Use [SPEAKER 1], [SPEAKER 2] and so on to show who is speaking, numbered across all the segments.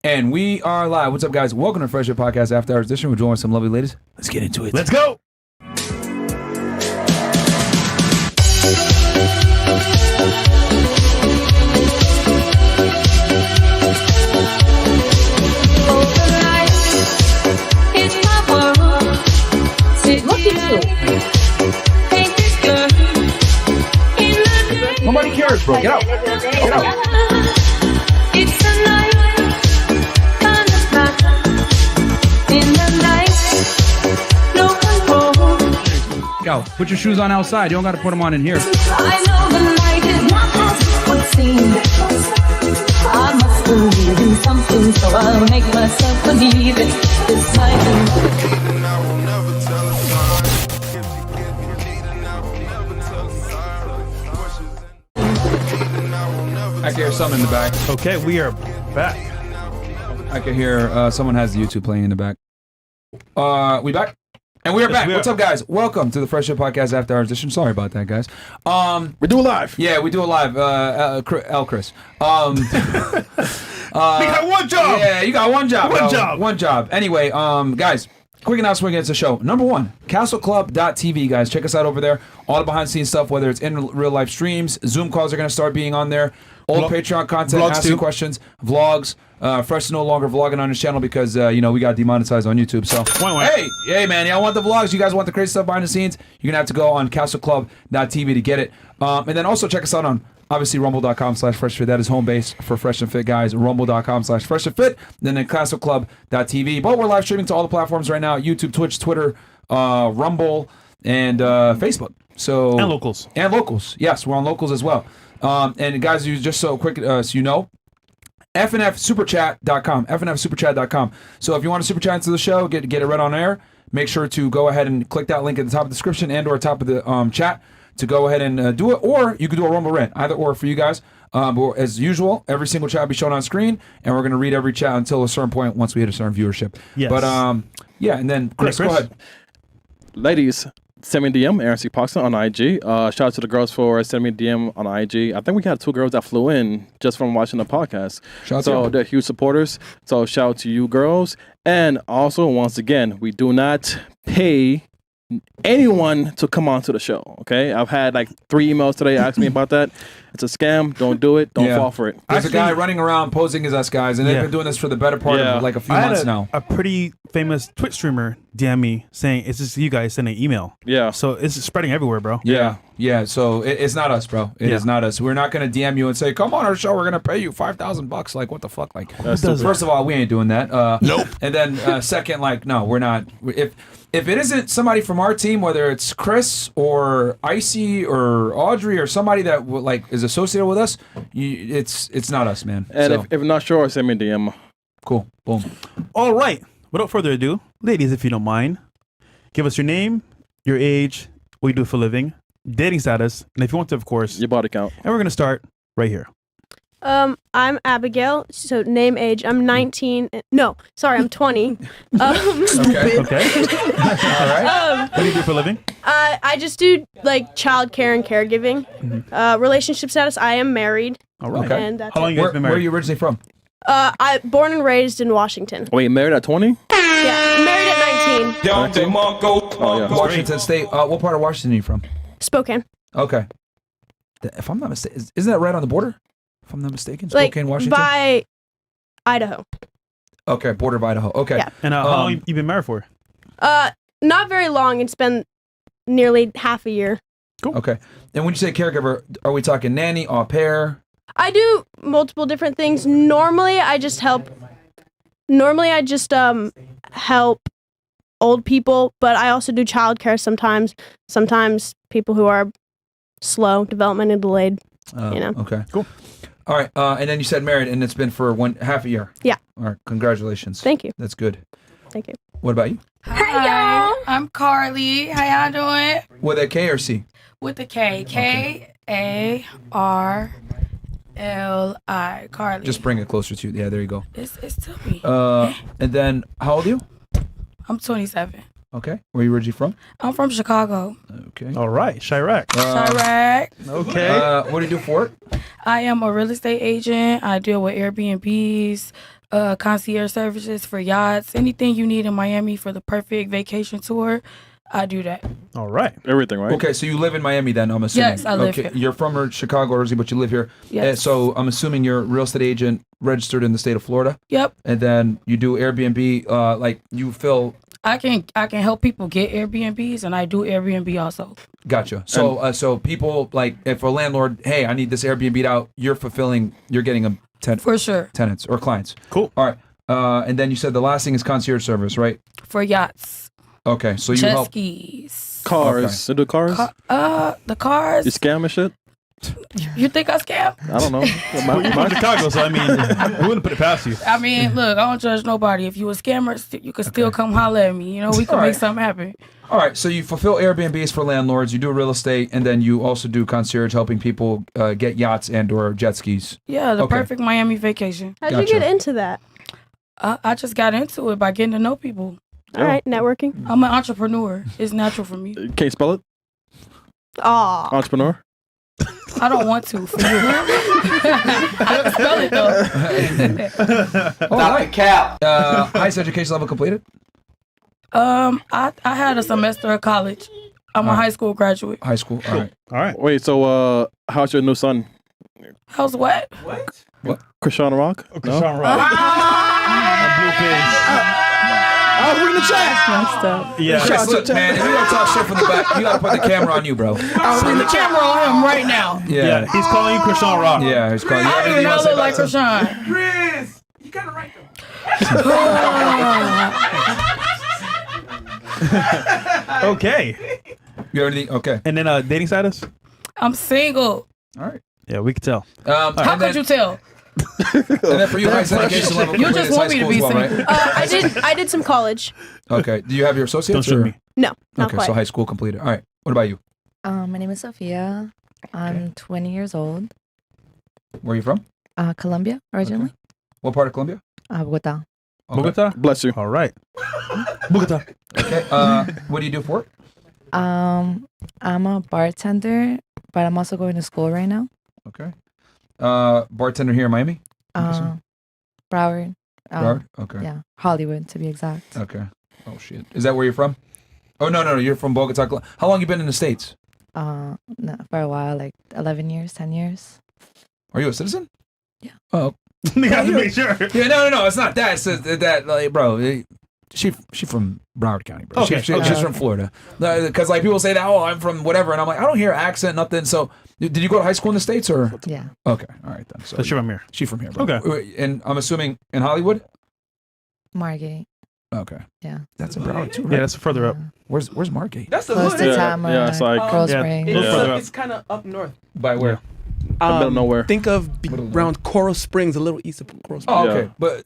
[SPEAKER 1] And we are live. What's up, guys? Welcome to FnF Podcast After Hours Edition. We're joined with some lovely ladies. Let's get into it.
[SPEAKER 2] Let's go.
[SPEAKER 1] Nobody cares, bro. Get out. Get out.
[SPEAKER 3] It's a night, in the night, no control.
[SPEAKER 1] Yo, put your shoes on outside. You don't got to put them on in here.
[SPEAKER 3] I know the night is not as it would seem. I must believe in something, so I'll make myself believe it. This night.
[SPEAKER 1] I can hear something in the back.
[SPEAKER 2] Okay, we are back.
[SPEAKER 1] I can hear someone has the YouTube playing in the back. We back? And we are back. What's up, guys? Welcome to the FnF Podcast After Hours Edition. Sorry about that, guys.
[SPEAKER 2] We do it live.
[SPEAKER 1] Yeah, we do it live. Chris.
[SPEAKER 2] We got one job.
[SPEAKER 1] Yeah, you got one job.
[SPEAKER 2] One
[SPEAKER 1] bro.
[SPEAKER 2] job.
[SPEAKER 1] One job. Anyway, guys, quick announcement against the show. Number one, castleclub.tv, guys. Check us out over there. All the behind-the-scenes stuff, whether it's in real-life streams, Zoom calls are going to start being on there. Old Patreon content, asking questions, vlogs. Fresh is no longer vlogging on his channel because, we got demonetized on YouTube. So, hey, man, y'all want the vlogs? You guys want the crazy stuff behind the scenes? You're going to have to go on castleclub.tv to get it. And then also check us out on, obviously, rumble.com/freshfit. That is home base for Fresh and Fit, guys. Rumble.com/freshandfit. Then castleclub.tv. But we're live streaming to all the platforms right now. YouTube, Twitch, Twitter, Rumble, and Facebook. So
[SPEAKER 2] And locals.
[SPEAKER 1] And locals. Yes, we're on locals as well. And guys, you just so quick, so you know, FnFSuperChat.com. FnFSuperChat.com. So if you want to super chat into the show, get it right on air, make sure to go ahead and click that link at the top of the description and or top of the chat to go ahead and do it. Or you can do a Rumble rant, either or for you guys. But as usual, every single chat will be shown on screen, and we're going to read every chat until a certain point once we hit a certain viewership.
[SPEAKER 2] Yes.
[SPEAKER 1] But yeah, and then Chris, go ahead.
[SPEAKER 4] Ladies, send me a DM, Aaron C. Parkson on IG. Shout out to the girls for sending me a DM on IG. I think we got 2 girls that flew in just from watching the podcast.
[SPEAKER 1] Shout out to you.
[SPEAKER 4] They're huge supporters. So shout out to you girls. And also, once again, we do not pay anyone to come on to the show, okay? I've had like 3 emails today asking me about that. It's a scam. Don't do it. Don't fall for it.
[SPEAKER 1] There's a guy running around posing as us guys, and they've been doing this for the better part of like a few months now.
[SPEAKER 2] A pretty famous Twitch streamer DM me saying it's just you guys sending an email.
[SPEAKER 4] Yeah.
[SPEAKER 2] So it's spreading everywhere, bro.
[SPEAKER 1] Yeah. So it's not us, bro. It is not us. We're not gonna DM you and say, "Come on our show. We're gonna pay you $5,000." Like, what the fuck? Like, first of all, we ain't doing that. Nope. And then second, like, no, we're not. If it isn't somebody from our team, whether it's Chris or Icy or Audrey or somebody that like is associated with us, it's not us, man.
[SPEAKER 4] And
[SPEAKER 1] so,
[SPEAKER 4] if you're not sure, send me a DM.
[SPEAKER 1] cool. Boom.
[SPEAKER 2] All right. Without further ado, ladies, if you don't mind, give us your name, your age, what you do for a living, dating status, and if you want to, of course,
[SPEAKER 4] Your body count.
[SPEAKER 2] and we're going to start right here.
[SPEAKER 5] I'm Abigail. So name, age. I'm 19. No, sorry, I'm 20.
[SPEAKER 1] Okay.
[SPEAKER 2] Okay.
[SPEAKER 1] All right.
[SPEAKER 2] What do you do for a living?
[SPEAKER 5] I just do like childcare and caregiving. Relationship status. I am married.
[SPEAKER 2] All right.
[SPEAKER 1] Okay.
[SPEAKER 5] And that's
[SPEAKER 2] How long
[SPEAKER 5] it.
[SPEAKER 2] you guys been
[SPEAKER 1] Where are
[SPEAKER 2] married?
[SPEAKER 1] you originally from?
[SPEAKER 5] I born and raised in Washington.
[SPEAKER 4] Wait, married at 20?
[SPEAKER 5] Yeah, married at 19.
[SPEAKER 4] Oh, yeah.
[SPEAKER 1] Washington State. What part of Washington are you from?
[SPEAKER 5] Spokane.
[SPEAKER 1] Okay. If I'm not mistaken, isn't that right on the border? If I'm not mistaken,
[SPEAKER 5] Like
[SPEAKER 1] Spokane, Washington.
[SPEAKER 5] by Idaho.
[SPEAKER 1] Okay, border of Idaho. Okay.
[SPEAKER 5] Yeah.
[SPEAKER 2] And how long you been married for?
[SPEAKER 5] Not very long. It's been nearly half a year.
[SPEAKER 1] Okay. And when you say caregiver, are we talking nanny, au pair?
[SPEAKER 5] I do multiple different things. Normally, I just help help old people, but I also do childcare sometimes. Sometimes people who are slow, developmentally delayed.
[SPEAKER 1] Okay.
[SPEAKER 2] Cool.
[SPEAKER 1] All right. And then you said married, and it's been for half a year.
[SPEAKER 5] Yeah.
[SPEAKER 1] All right. Congratulations.
[SPEAKER 5] Thank you.
[SPEAKER 1] That's good.
[SPEAKER 5] Thank you.
[SPEAKER 1] What about you?
[SPEAKER 6] Hi, y'all. I'm Carly. How y'all doing?
[SPEAKER 1] With a K or C?
[SPEAKER 6] With the K. Karli. Carly.
[SPEAKER 1] Just bring it closer to you. Yeah, there you go.
[SPEAKER 6] It's to me.
[SPEAKER 1] And then how old are you?
[SPEAKER 6] I'm 27.
[SPEAKER 1] Okay. Where are you originally from?
[SPEAKER 6] I'm from Chicago.
[SPEAKER 1] Okay.
[SPEAKER 2] All right. Chirac.
[SPEAKER 6] Chirac.
[SPEAKER 2] Okay.
[SPEAKER 1] What do you do for work?
[SPEAKER 6] I am a real estate agent. I deal with Airbnbs, concierge services for yachts, anything you need in Miami for the perfect vacation tour, I do that.
[SPEAKER 2] All right.
[SPEAKER 4] Everything, right?
[SPEAKER 1] Okay, so you live in Miami then, I'm assuming.
[SPEAKER 6] Yes, I live
[SPEAKER 1] okay.
[SPEAKER 6] here.
[SPEAKER 1] You're from Chicago originally, but you live here.
[SPEAKER 6] Yes.
[SPEAKER 1] So I'm assuming you're a real estate agent registered in the state of Florida.
[SPEAKER 6] Yep.
[SPEAKER 1] And then you do Airbnb, like you fill.
[SPEAKER 6] I can help people get Airbnbs, and I do Airbnb also.
[SPEAKER 1] Gotcha. So so people like if a landlord, hey, I need this Airbnb'd out, you're getting a
[SPEAKER 6] For sure.
[SPEAKER 1] tenants or clients.
[SPEAKER 2] Cool.
[SPEAKER 1] All right. And then you said the last thing is concierge service, right?
[SPEAKER 6] For yachts.
[SPEAKER 1] Okay, so you
[SPEAKER 6] Jet
[SPEAKER 1] help.
[SPEAKER 6] skis.
[SPEAKER 4] Cars. They do cars?
[SPEAKER 6] The cars.
[SPEAKER 4] You scam and shit?
[SPEAKER 6] You think I scam?
[SPEAKER 4] I don't know.
[SPEAKER 2] Well, you're from Chicago, so I mean, we wouldn't put it past you.
[SPEAKER 6] I mean, look, I don't judge nobody. If you a scammer, you can still come holler at me. You know, we can make something happen.
[SPEAKER 1] All right, so you fulfill Airbnbs for landlords, you do real estate, and then you also do concierge, helping people get yachts and or jet skis.
[SPEAKER 6] Yeah, the perfect Miami vacation.
[SPEAKER 5] How'd you get into that?
[SPEAKER 6] I just got into it by getting to know people.
[SPEAKER 5] All right, networking.
[SPEAKER 6] I'm an entrepreneur. It's natural for me.
[SPEAKER 4] Can you spell it?
[SPEAKER 5] Aw.
[SPEAKER 4] Entrepreneur?
[SPEAKER 6] I don't want to for you. I can spell it though.
[SPEAKER 1] Stop the cap. Highest education level completed?
[SPEAKER 6] I had a semester of college. I'm a high school graduate.
[SPEAKER 1] High school. All right.
[SPEAKER 2] All right.
[SPEAKER 4] Wait, so how's your new son?
[SPEAKER 6] How's what?
[SPEAKER 1] What?
[SPEAKER 4] Krishan Rock?
[SPEAKER 2] Krishan Rock. Blueface.
[SPEAKER 4] I was reading the chat.
[SPEAKER 6] Messed up.
[SPEAKER 2] Yeah.
[SPEAKER 1] Chris, look, man, if you want to talk shit from the back, you got to put the camera on you, bro.
[SPEAKER 6] I'm putting the camera on him right now.
[SPEAKER 2] Yeah. He's calling you Krishan Rock.
[SPEAKER 1] Yeah, he's calling you.
[SPEAKER 6] I
[SPEAKER 1] Anything
[SPEAKER 6] don't
[SPEAKER 1] you
[SPEAKER 6] even
[SPEAKER 1] want to say
[SPEAKER 6] look like
[SPEAKER 1] about him?
[SPEAKER 6] Krishan.
[SPEAKER 7] Rizz, you got it right though.
[SPEAKER 2] Okay.
[SPEAKER 1] You have anything? Okay.
[SPEAKER 2] And then dating status?
[SPEAKER 6] I'm single.
[SPEAKER 1] All right.
[SPEAKER 2] Yeah, we could tell.
[SPEAKER 6] How could you tell?
[SPEAKER 1] And then for you, highest education level
[SPEAKER 6] You
[SPEAKER 1] completed
[SPEAKER 6] just
[SPEAKER 1] is high
[SPEAKER 6] want me to
[SPEAKER 1] school
[SPEAKER 6] be
[SPEAKER 1] as well,
[SPEAKER 6] single.
[SPEAKER 1] right?
[SPEAKER 5] I did some college.
[SPEAKER 1] Okay. Do you have your associates?
[SPEAKER 2] Don't shoot
[SPEAKER 1] or-
[SPEAKER 2] me.
[SPEAKER 5] No, not
[SPEAKER 1] Okay,
[SPEAKER 5] quite.
[SPEAKER 1] so high school completed. All right. What about you?
[SPEAKER 8] My name is Sophia. I'm 20 years old.
[SPEAKER 1] Where are you from?
[SPEAKER 8] Colombia originally.
[SPEAKER 1] Okay. What part of Colombia?
[SPEAKER 8] Bogota.
[SPEAKER 1] Okay.
[SPEAKER 2] Bogota?
[SPEAKER 4] Bless you.
[SPEAKER 2] All right. Bogota.
[SPEAKER 1] Okay. What do you do for work?
[SPEAKER 8] I'm a bartender, but I'm also going to school right now.
[SPEAKER 1] Okay. Bartender here in Miami?
[SPEAKER 8] Broward.
[SPEAKER 1] Broward? Okay.
[SPEAKER 8] Yeah, Hollywood to be exact.
[SPEAKER 1] Okay. Oh, shit. Is that where you're from? Oh, no. You're from Bogota. How long you been in the States?
[SPEAKER 8] No, for a while, like 11 years, 10 years.
[SPEAKER 1] Are you a citizen?
[SPEAKER 8] Yeah.
[SPEAKER 1] Oh.
[SPEAKER 2] You have to make sure.
[SPEAKER 1] Yeah, no. It's not that. It's that, like, bro. She from Broward County, bro.
[SPEAKER 2] Okay.
[SPEAKER 1] She's from Florida. Because like people say that, oh, I'm from whatever, and I'm like, I don't hear accent, nothing. So, did you go to high school in the States or?
[SPEAKER 8] Yeah.
[SPEAKER 1] Okay, all right then. So
[SPEAKER 2] She's from here.
[SPEAKER 1] She's from here, bro.
[SPEAKER 2] Okay.
[SPEAKER 1] And I'm assuming in Hollywood.
[SPEAKER 8] Margate.
[SPEAKER 1] Okay.
[SPEAKER 8] Yeah.
[SPEAKER 1] That's in Broward too, right?
[SPEAKER 2] Yeah, that's further up.
[SPEAKER 1] Where's Margate?
[SPEAKER 7] That's the
[SPEAKER 8] Close
[SPEAKER 7] hood.
[SPEAKER 8] to
[SPEAKER 7] ain't it?
[SPEAKER 8] Tama.
[SPEAKER 4] Yeah, it's like
[SPEAKER 8] Cold
[SPEAKER 2] Yeah.
[SPEAKER 8] Spring.
[SPEAKER 7] It's kind of up north.
[SPEAKER 1] By where?
[SPEAKER 4] middle of nowhere.
[SPEAKER 7] Think of around Coral Springs, a little east of Coral Springs.
[SPEAKER 1] Oh,
[SPEAKER 4] Yeah.
[SPEAKER 1] okay. But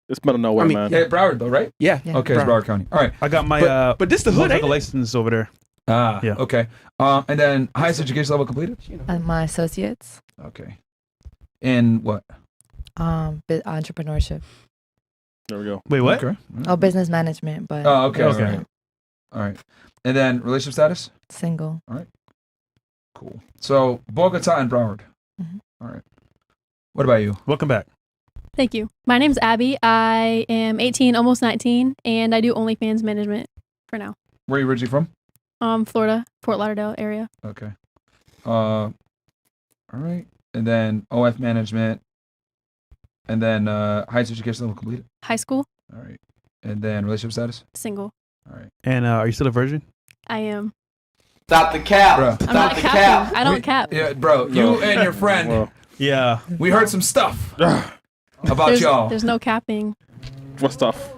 [SPEAKER 4] It's middle of nowhere,
[SPEAKER 7] I mean,
[SPEAKER 4] man.
[SPEAKER 1] yeah, Broward though, right?
[SPEAKER 7] Yeah.
[SPEAKER 8] Yeah.
[SPEAKER 1] Okay, it's Broward County. All right.
[SPEAKER 2] I got my
[SPEAKER 7] But this the hood, ain't
[SPEAKER 2] motorcycle
[SPEAKER 7] it?
[SPEAKER 2] license over there.
[SPEAKER 1] Ah,
[SPEAKER 2] Yeah.
[SPEAKER 1] okay. And then highest education level completed?
[SPEAKER 8] My associates.
[SPEAKER 1] Okay. In what?
[SPEAKER 8] Entrepreneurship.
[SPEAKER 4] There we go.
[SPEAKER 2] Wait, what?
[SPEAKER 1] Okay.
[SPEAKER 8] Oh, business management, but
[SPEAKER 1] Oh, okay.
[SPEAKER 2] Okay.
[SPEAKER 1] All right. All right. And then relationship status?
[SPEAKER 8] single.
[SPEAKER 1] Cool. So Bogota and Broward.
[SPEAKER 8] Mhm.
[SPEAKER 1] All right. What about you?
[SPEAKER 2] Welcome back.
[SPEAKER 9] Thank you. My name's Abby. I am 18, almost 19, and I do OnlyFans management for now.
[SPEAKER 1] Where are you originally from?
[SPEAKER 9] Florida, Fort Lauderdale area.
[SPEAKER 1] Okay. All right. And then OF management. And then highest education level completed.
[SPEAKER 9] High school,
[SPEAKER 1] All right. And then relationship status.
[SPEAKER 9] single.
[SPEAKER 1] All right.
[SPEAKER 2] And are you still a virgin?
[SPEAKER 9] I am.
[SPEAKER 1] Stop the cap, bro.
[SPEAKER 9] I'm not capping. I don't cap.
[SPEAKER 1] Yeah, bro. You and your friend.
[SPEAKER 4] Well,
[SPEAKER 2] Yeah.
[SPEAKER 1] We heard some stuff about
[SPEAKER 9] There's,
[SPEAKER 1] y'all.
[SPEAKER 9] there's no capping.
[SPEAKER 4] what stuff?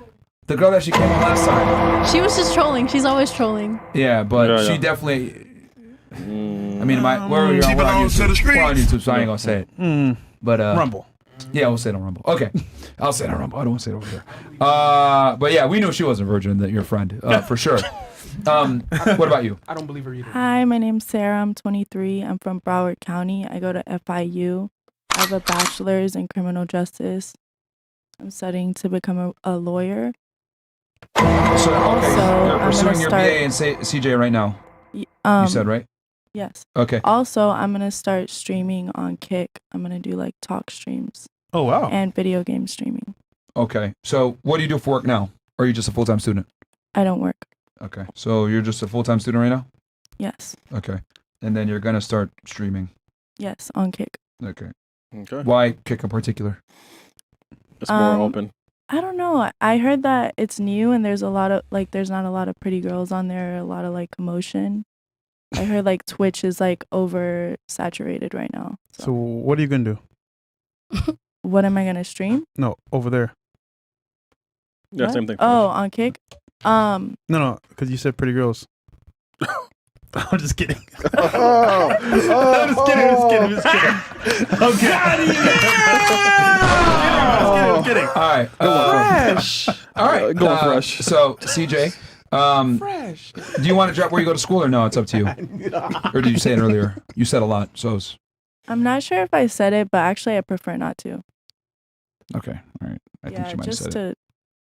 [SPEAKER 1] The girl that she came on last time.
[SPEAKER 9] She was just trolling. She's always trolling.
[SPEAKER 1] Yeah, but
[SPEAKER 4] Yeah,
[SPEAKER 1] she
[SPEAKER 4] yeah.
[SPEAKER 1] definitely. I mean, we're on YouTube. We're on YouTube, so I ain't gonna say it. But
[SPEAKER 2] Rumble.
[SPEAKER 1] yeah, we'll say it on Rumble. Okay, I'll say it on Rumble. I don't want to say it over here. But yeah, we knew she wasn't a virgin. That your friend, for sure. What about you?
[SPEAKER 7] I don't believe her either.
[SPEAKER 10] Hi, my name's Sarah. I'm 23. I'm from Broward County. I go to FIU. I have a bachelor's in criminal justice. I'm studying to become a lawyer.
[SPEAKER 1] So okay,
[SPEAKER 10] Also,
[SPEAKER 1] you're
[SPEAKER 10] I'm
[SPEAKER 1] pursuing
[SPEAKER 10] gonna
[SPEAKER 1] your
[SPEAKER 10] start-
[SPEAKER 1] BA in CJ right now. You said right?
[SPEAKER 10] Yes.
[SPEAKER 1] Okay.
[SPEAKER 10] Also, I'm going to start streaming on Kick. I'm going to do like talk streams
[SPEAKER 2] Oh, wow.
[SPEAKER 10] and video game streaming.
[SPEAKER 1] Okay. So what do you do for work now? Or are you just a full-time student?
[SPEAKER 10] I don't work.
[SPEAKER 1] Okay. So you're just a full-time student right now?
[SPEAKER 10] Yes.
[SPEAKER 1] Okay. And then you're going to start streaming.
[SPEAKER 10] Yes, on Kick.
[SPEAKER 1] Okay.
[SPEAKER 4] Okay.
[SPEAKER 1] Why Kick in particular?
[SPEAKER 4] It's more open.
[SPEAKER 10] I don't know. I heard that it's new and there's a lot of like there's not a lot of pretty girls on there, a lot of like commotion. I heard like Twitch is like oversaturated right now.
[SPEAKER 2] So what are you gonna do?
[SPEAKER 10] What am I gonna stream?
[SPEAKER 2] No, over there.
[SPEAKER 4] Yeah,
[SPEAKER 10] What?
[SPEAKER 4] same thing.
[SPEAKER 10] Oh, on Kick.
[SPEAKER 2] No, because you said pretty girls. I'm just kidding.
[SPEAKER 4] Oh,
[SPEAKER 2] I'm just kidding. Okay. I'm kidding.
[SPEAKER 1] All right.
[SPEAKER 7] Fresh.
[SPEAKER 1] All right.
[SPEAKER 4] Go fresh.
[SPEAKER 1] So, CJ,
[SPEAKER 7] Fresh.
[SPEAKER 1] do you want to drop where you go to school or no? It's up to you. Or did you say it earlier? You said a lot. So,
[SPEAKER 10] I'm not sure if I said it, but actually I prefer not to.
[SPEAKER 1] okay. All right. I think
[SPEAKER 10] Yeah,
[SPEAKER 1] she might have
[SPEAKER 10] just
[SPEAKER 1] said
[SPEAKER 10] to.
[SPEAKER 1] it.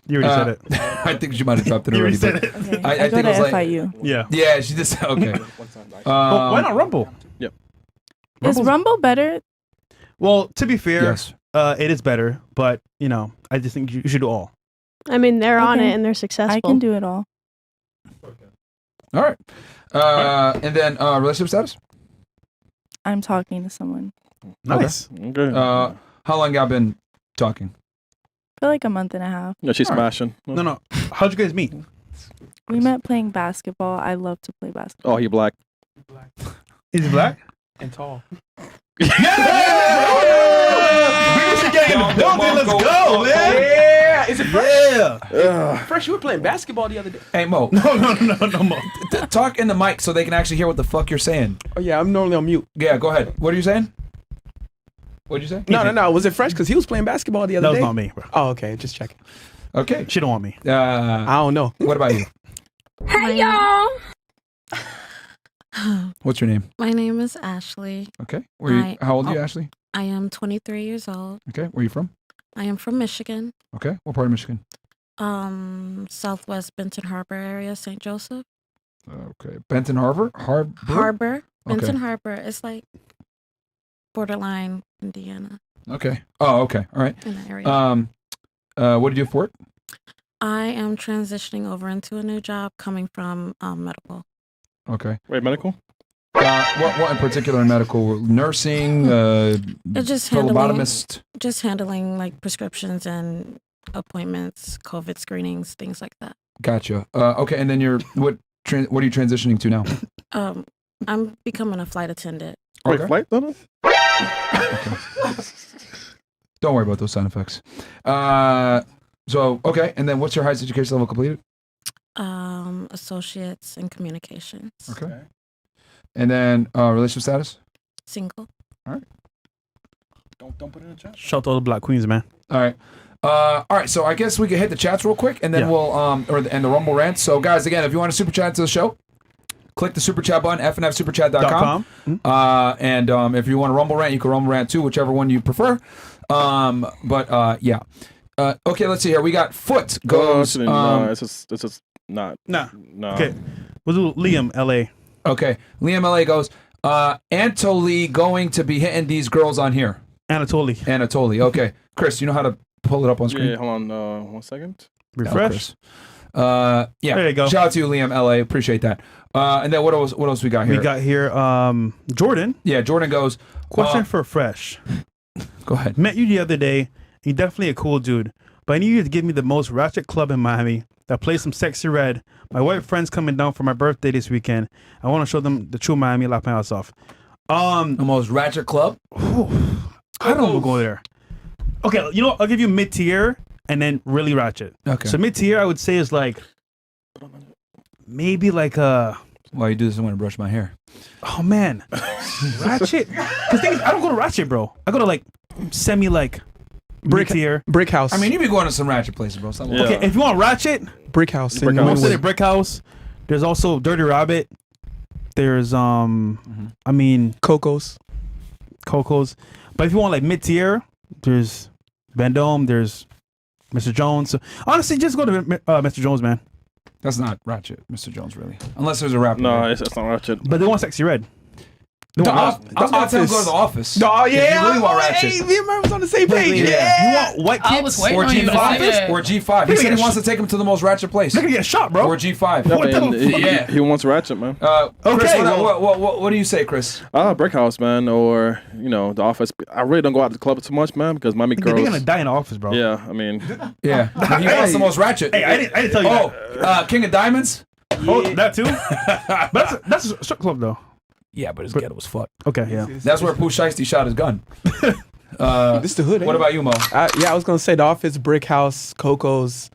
[SPEAKER 2] You already said it.
[SPEAKER 1] I think she might have dropped it
[SPEAKER 2] You
[SPEAKER 1] already.
[SPEAKER 2] already said
[SPEAKER 1] but-
[SPEAKER 2] it.
[SPEAKER 10] Okay,
[SPEAKER 1] I
[SPEAKER 10] I go
[SPEAKER 1] think
[SPEAKER 10] to
[SPEAKER 1] it was like-
[SPEAKER 10] FIU.
[SPEAKER 2] Yeah.
[SPEAKER 1] Yeah, she just okay.
[SPEAKER 2] But why not Rumble?
[SPEAKER 10] Is
[SPEAKER 2] Rumble's-
[SPEAKER 10] Rumble better?
[SPEAKER 2] Well, to be fair,
[SPEAKER 1] Yes.
[SPEAKER 2] it is better, but I just think you should do all.
[SPEAKER 5] I mean, they're on
[SPEAKER 10] Okay.
[SPEAKER 5] it and they're successful.
[SPEAKER 10] I can do it all.
[SPEAKER 1] All right. And then relationship status?
[SPEAKER 10] I'm talking to someone
[SPEAKER 2] Nice.
[SPEAKER 4] Okay.
[SPEAKER 1] How long y'all been talking?
[SPEAKER 10] for like a month and a half.
[SPEAKER 4] Yeah, she's
[SPEAKER 1] All right.
[SPEAKER 4] smashing.
[SPEAKER 2] No. How'd you guys meet?
[SPEAKER 10] We met playing basketball. I love to play basketball.
[SPEAKER 4] Oh, he black.
[SPEAKER 2] Is he black?
[SPEAKER 7] And tall.
[SPEAKER 2] Let's go, man.
[SPEAKER 7] Yeah. Is it fresh?
[SPEAKER 2] Yeah.
[SPEAKER 7] Fresh, you were playing basketball the other day.
[SPEAKER 1] Hey, Mo.
[SPEAKER 2] No more.
[SPEAKER 1] Talk in the mic so they can actually hear what the fuck you're saying.
[SPEAKER 7] Oh, yeah, I'm normally on mute.
[SPEAKER 1] Yeah, go ahead. What are you saying? What'd you say?
[SPEAKER 7] No. Was it fresh? Because he was playing basketball the other
[SPEAKER 2] That was
[SPEAKER 7] day.
[SPEAKER 2] not me, bro.
[SPEAKER 7] Oh, okay. Just checking.
[SPEAKER 1] Okay.
[SPEAKER 2] She don't want me.
[SPEAKER 7] I don't know.
[SPEAKER 1] What about you?
[SPEAKER 11] Hey y'all.
[SPEAKER 1] What's your name?
[SPEAKER 11] My name is Ashley.
[SPEAKER 1] Okay. Where you?
[SPEAKER 11] Hi.
[SPEAKER 1] How old are you,
[SPEAKER 11] Oh.
[SPEAKER 1] Ashley?
[SPEAKER 11] I am 23 years old.
[SPEAKER 1] Okay. Where are you from?
[SPEAKER 11] I am from Michigan.
[SPEAKER 1] Okay. What part of Michigan?
[SPEAKER 11] Southwest Benton Harbor area, St. Joseph.
[SPEAKER 1] Okay. Benton Harbor?
[SPEAKER 11] Harbor. Benton
[SPEAKER 1] Okay.
[SPEAKER 11] Harbor. It's like borderline Indiana
[SPEAKER 1] Okay. Oh, okay. All right.
[SPEAKER 11] in that area.
[SPEAKER 1] What do you do for work?
[SPEAKER 11] I am transitioning over into a new job coming from medical.
[SPEAKER 1] Okay.
[SPEAKER 4] Wait, medical?
[SPEAKER 1] What in particular in medical? Nursing?
[SPEAKER 11] It's just handling,
[SPEAKER 1] phlebotomist?
[SPEAKER 11] like prescriptions and appointments, COVID screenings, things like that.
[SPEAKER 1] Gotcha. Okay. And then what are you transitioning to now?
[SPEAKER 11] I'm becoming a flight attendant.
[SPEAKER 4] Wait,
[SPEAKER 1] Okay.
[SPEAKER 4] flight attendant?
[SPEAKER 1] Don't worry about those sound effects. So, okay. And then what's your highest education level completed?
[SPEAKER 11] Associates in communications.
[SPEAKER 1] Okay. And then relationship status?
[SPEAKER 11] Single.
[SPEAKER 4] Don't put it in the chat.
[SPEAKER 2] Shout out to all the black queens, man.
[SPEAKER 1] All right. All right. So I guess we can hit the chats real quick, and then
[SPEAKER 2] Yeah.
[SPEAKER 1] we'll and the Rumble rants. So guys, again, if you want to super chat to the show, click the super chat button, fnfsuperchat.com. And if you want to Rumble rant, you can Rumble rant too, whichever one you prefer. Yeah. Okay, let's see here. We got Foot goes.
[SPEAKER 4] Actually, no, it's just not.
[SPEAKER 2] Nah.
[SPEAKER 4] No.
[SPEAKER 2] Okay. We'll do Liam, LA.
[SPEAKER 1] Okay, Liam LA goes. Anatoly going to be hitting these girls on here. Anatoly. Okay, Chris, you know how to pull it up on screen?
[SPEAKER 4] Yeah, hold on 1 second.
[SPEAKER 2] Refresh.
[SPEAKER 1] Yeah.
[SPEAKER 2] There you go.
[SPEAKER 1] Shout out to you, Liam LA. Appreciate that. And then what else we got here?
[SPEAKER 2] We got here Jordan.
[SPEAKER 1] Yeah, Jordan goes.
[SPEAKER 2] Question for Fresh.
[SPEAKER 1] Go ahead.
[SPEAKER 2] Met you the other day. You're definitely a cool dude. But I need you to give me the most ratchet club in Miami that plays some sexy red. My white friend's coming down for my birthday this weekend. I want to show them the true Miami, laugh my ass off.
[SPEAKER 1] The most ratchet club?
[SPEAKER 2] I don't go there. Okay, you know what? I'll give you mid-tier and then really ratchet.
[SPEAKER 1] Okay.
[SPEAKER 2] So mid-tier, I would say is like maybe like a.
[SPEAKER 1] While you do this, I want to brush my hair.
[SPEAKER 2] Oh man, ratchet. Because I don't go to ratchet, bro. I go to like semi like mid-tier.
[SPEAKER 7] Brick house.
[SPEAKER 1] I mean, you be going to some ratchet places, bro. Something
[SPEAKER 4] Yeah.
[SPEAKER 2] Okay, if you want ratchet,
[SPEAKER 7] brick house.
[SPEAKER 4] Brick
[SPEAKER 7] in
[SPEAKER 4] house.
[SPEAKER 2] I'm
[SPEAKER 7] Wynwood.
[SPEAKER 2] saying Brick House. There's also Dirty Rabbit. There's I mean
[SPEAKER 7] Coco's.
[SPEAKER 2] Coco's. But if you want like mid-tier, there's Vendome, there's Mr. Jones. So honestly, just go to Mr. Jones, man.
[SPEAKER 1] That's not ratchet, Mr. Jones, really. Unless there's a rap.
[SPEAKER 4] No, it's not ratchet.
[SPEAKER 2] But they want sexy red. The
[SPEAKER 1] I was
[SPEAKER 2] one-
[SPEAKER 1] gonna tell him to go to the office.
[SPEAKER 7] Oh,
[SPEAKER 1] If
[SPEAKER 7] yeah.
[SPEAKER 1] you really want
[SPEAKER 7] Hey,
[SPEAKER 1] ratchet.
[SPEAKER 7] me and Murray was on the same page. Yeah.
[SPEAKER 2] You want white
[SPEAKER 6] I
[SPEAKER 2] kids?
[SPEAKER 6] was waiting
[SPEAKER 1] Or
[SPEAKER 6] on you to say
[SPEAKER 1] G5.
[SPEAKER 6] that.
[SPEAKER 1] Or G5. He said he wants to take him to the most ratchet place.
[SPEAKER 2] They're gonna get shot, bro.
[SPEAKER 1] Or G5.
[SPEAKER 4] Yeah,
[SPEAKER 2] What
[SPEAKER 4] man,
[SPEAKER 2] the fuck?
[SPEAKER 1] Yeah.
[SPEAKER 4] he wants ratchet, man.
[SPEAKER 1] Chris,
[SPEAKER 2] Okay,
[SPEAKER 1] what do you say, Chris?
[SPEAKER 4] Brick house, man, or the office. I really don't go out to the club too much, man, because mommy
[SPEAKER 2] They're
[SPEAKER 4] girls.
[SPEAKER 2] gonna die in the office, bro.
[SPEAKER 4] Yeah, I mean,
[SPEAKER 1] Yeah. He wants the most ratchet.
[SPEAKER 2] Hey, I didn't tell you
[SPEAKER 1] Oh, King of Diamonds?
[SPEAKER 2] Oh, that too? But that's a strip club, though.
[SPEAKER 1] Yeah, but his ghetto was fucked.
[SPEAKER 2] Okay, yeah.
[SPEAKER 1] That's where Pooh Shiesty shot his gun.
[SPEAKER 7] This is the hood.
[SPEAKER 1] What about you, Mo?
[SPEAKER 7] Yeah, I was gonna say the office, brick house, Coco's.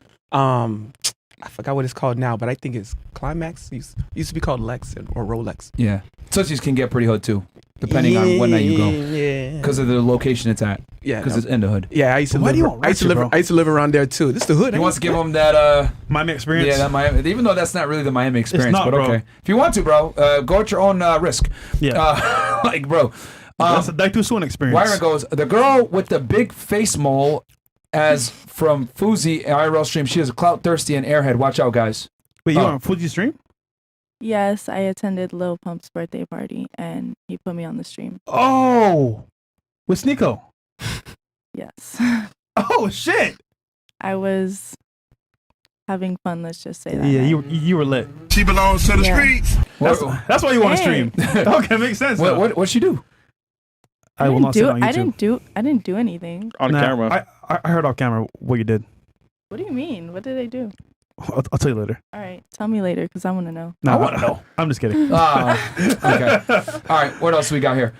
[SPEAKER 7] I forgot what it's called now, but I think it's Climax. Used to be called Lex or Rolex.
[SPEAKER 1] Yeah. Tootsie's can get pretty hood too, depending on what night you go.
[SPEAKER 7] Yeah.
[SPEAKER 1] Because of the location it's at.
[SPEAKER 7] Yeah.
[SPEAKER 1] Because it's in the hood.
[SPEAKER 7] Yeah, I used to
[SPEAKER 2] Why
[SPEAKER 7] live.
[SPEAKER 2] do you want
[SPEAKER 7] I used to
[SPEAKER 2] ratchet,
[SPEAKER 7] live.
[SPEAKER 2] bro?
[SPEAKER 7] I used to live around there too. This is the hood.
[SPEAKER 1] He wants to give him that,
[SPEAKER 2] Miami experience.
[SPEAKER 1] yeah, that Miami, even though that's not really the Miami experience,
[SPEAKER 2] not,
[SPEAKER 1] but
[SPEAKER 2] bro.
[SPEAKER 1] okay. If you want to, bro, go at your own risk.
[SPEAKER 2] Yeah.
[SPEAKER 1] Like, bro.
[SPEAKER 2] That's a die too soon experience.
[SPEAKER 1] Wyron goes, the girl with the big face mole, as from Fuzi IRL stream, she is a clout thirsty and airhead. Watch out, guys.
[SPEAKER 2] Wait, you
[SPEAKER 1] Oh.
[SPEAKER 2] on Fuji stream?
[SPEAKER 10] Yes, I attended Lil Pump's birthday party and he put me on the stream.
[SPEAKER 2] Oh, with Sneeko.
[SPEAKER 10] Yes.
[SPEAKER 2] Oh shit.
[SPEAKER 10] I was having fun, let's just say that.
[SPEAKER 2] Yeah,
[SPEAKER 10] night.
[SPEAKER 2] you were lit.
[SPEAKER 12] She belongs to the
[SPEAKER 10] Yeah.
[SPEAKER 12] streets.
[SPEAKER 2] That's why you want to
[SPEAKER 10] Hey.
[SPEAKER 2] stream. Okay, makes sense. though.
[SPEAKER 1] What'd she do?
[SPEAKER 2] I will not say it on YouTube.
[SPEAKER 10] I didn't do anything.
[SPEAKER 4] on
[SPEAKER 2] Nah,
[SPEAKER 4] camera.
[SPEAKER 2] I heard off camera what you did.
[SPEAKER 10] What do you mean? What did I do?
[SPEAKER 2] I'll tell you later.
[SPEAKER 10] All right, tell me later because I want to know.
[SPEAKER 2] No, I want to know. I'm just kidding.
[SPEAKER 1] Okay. All right. What else we got here?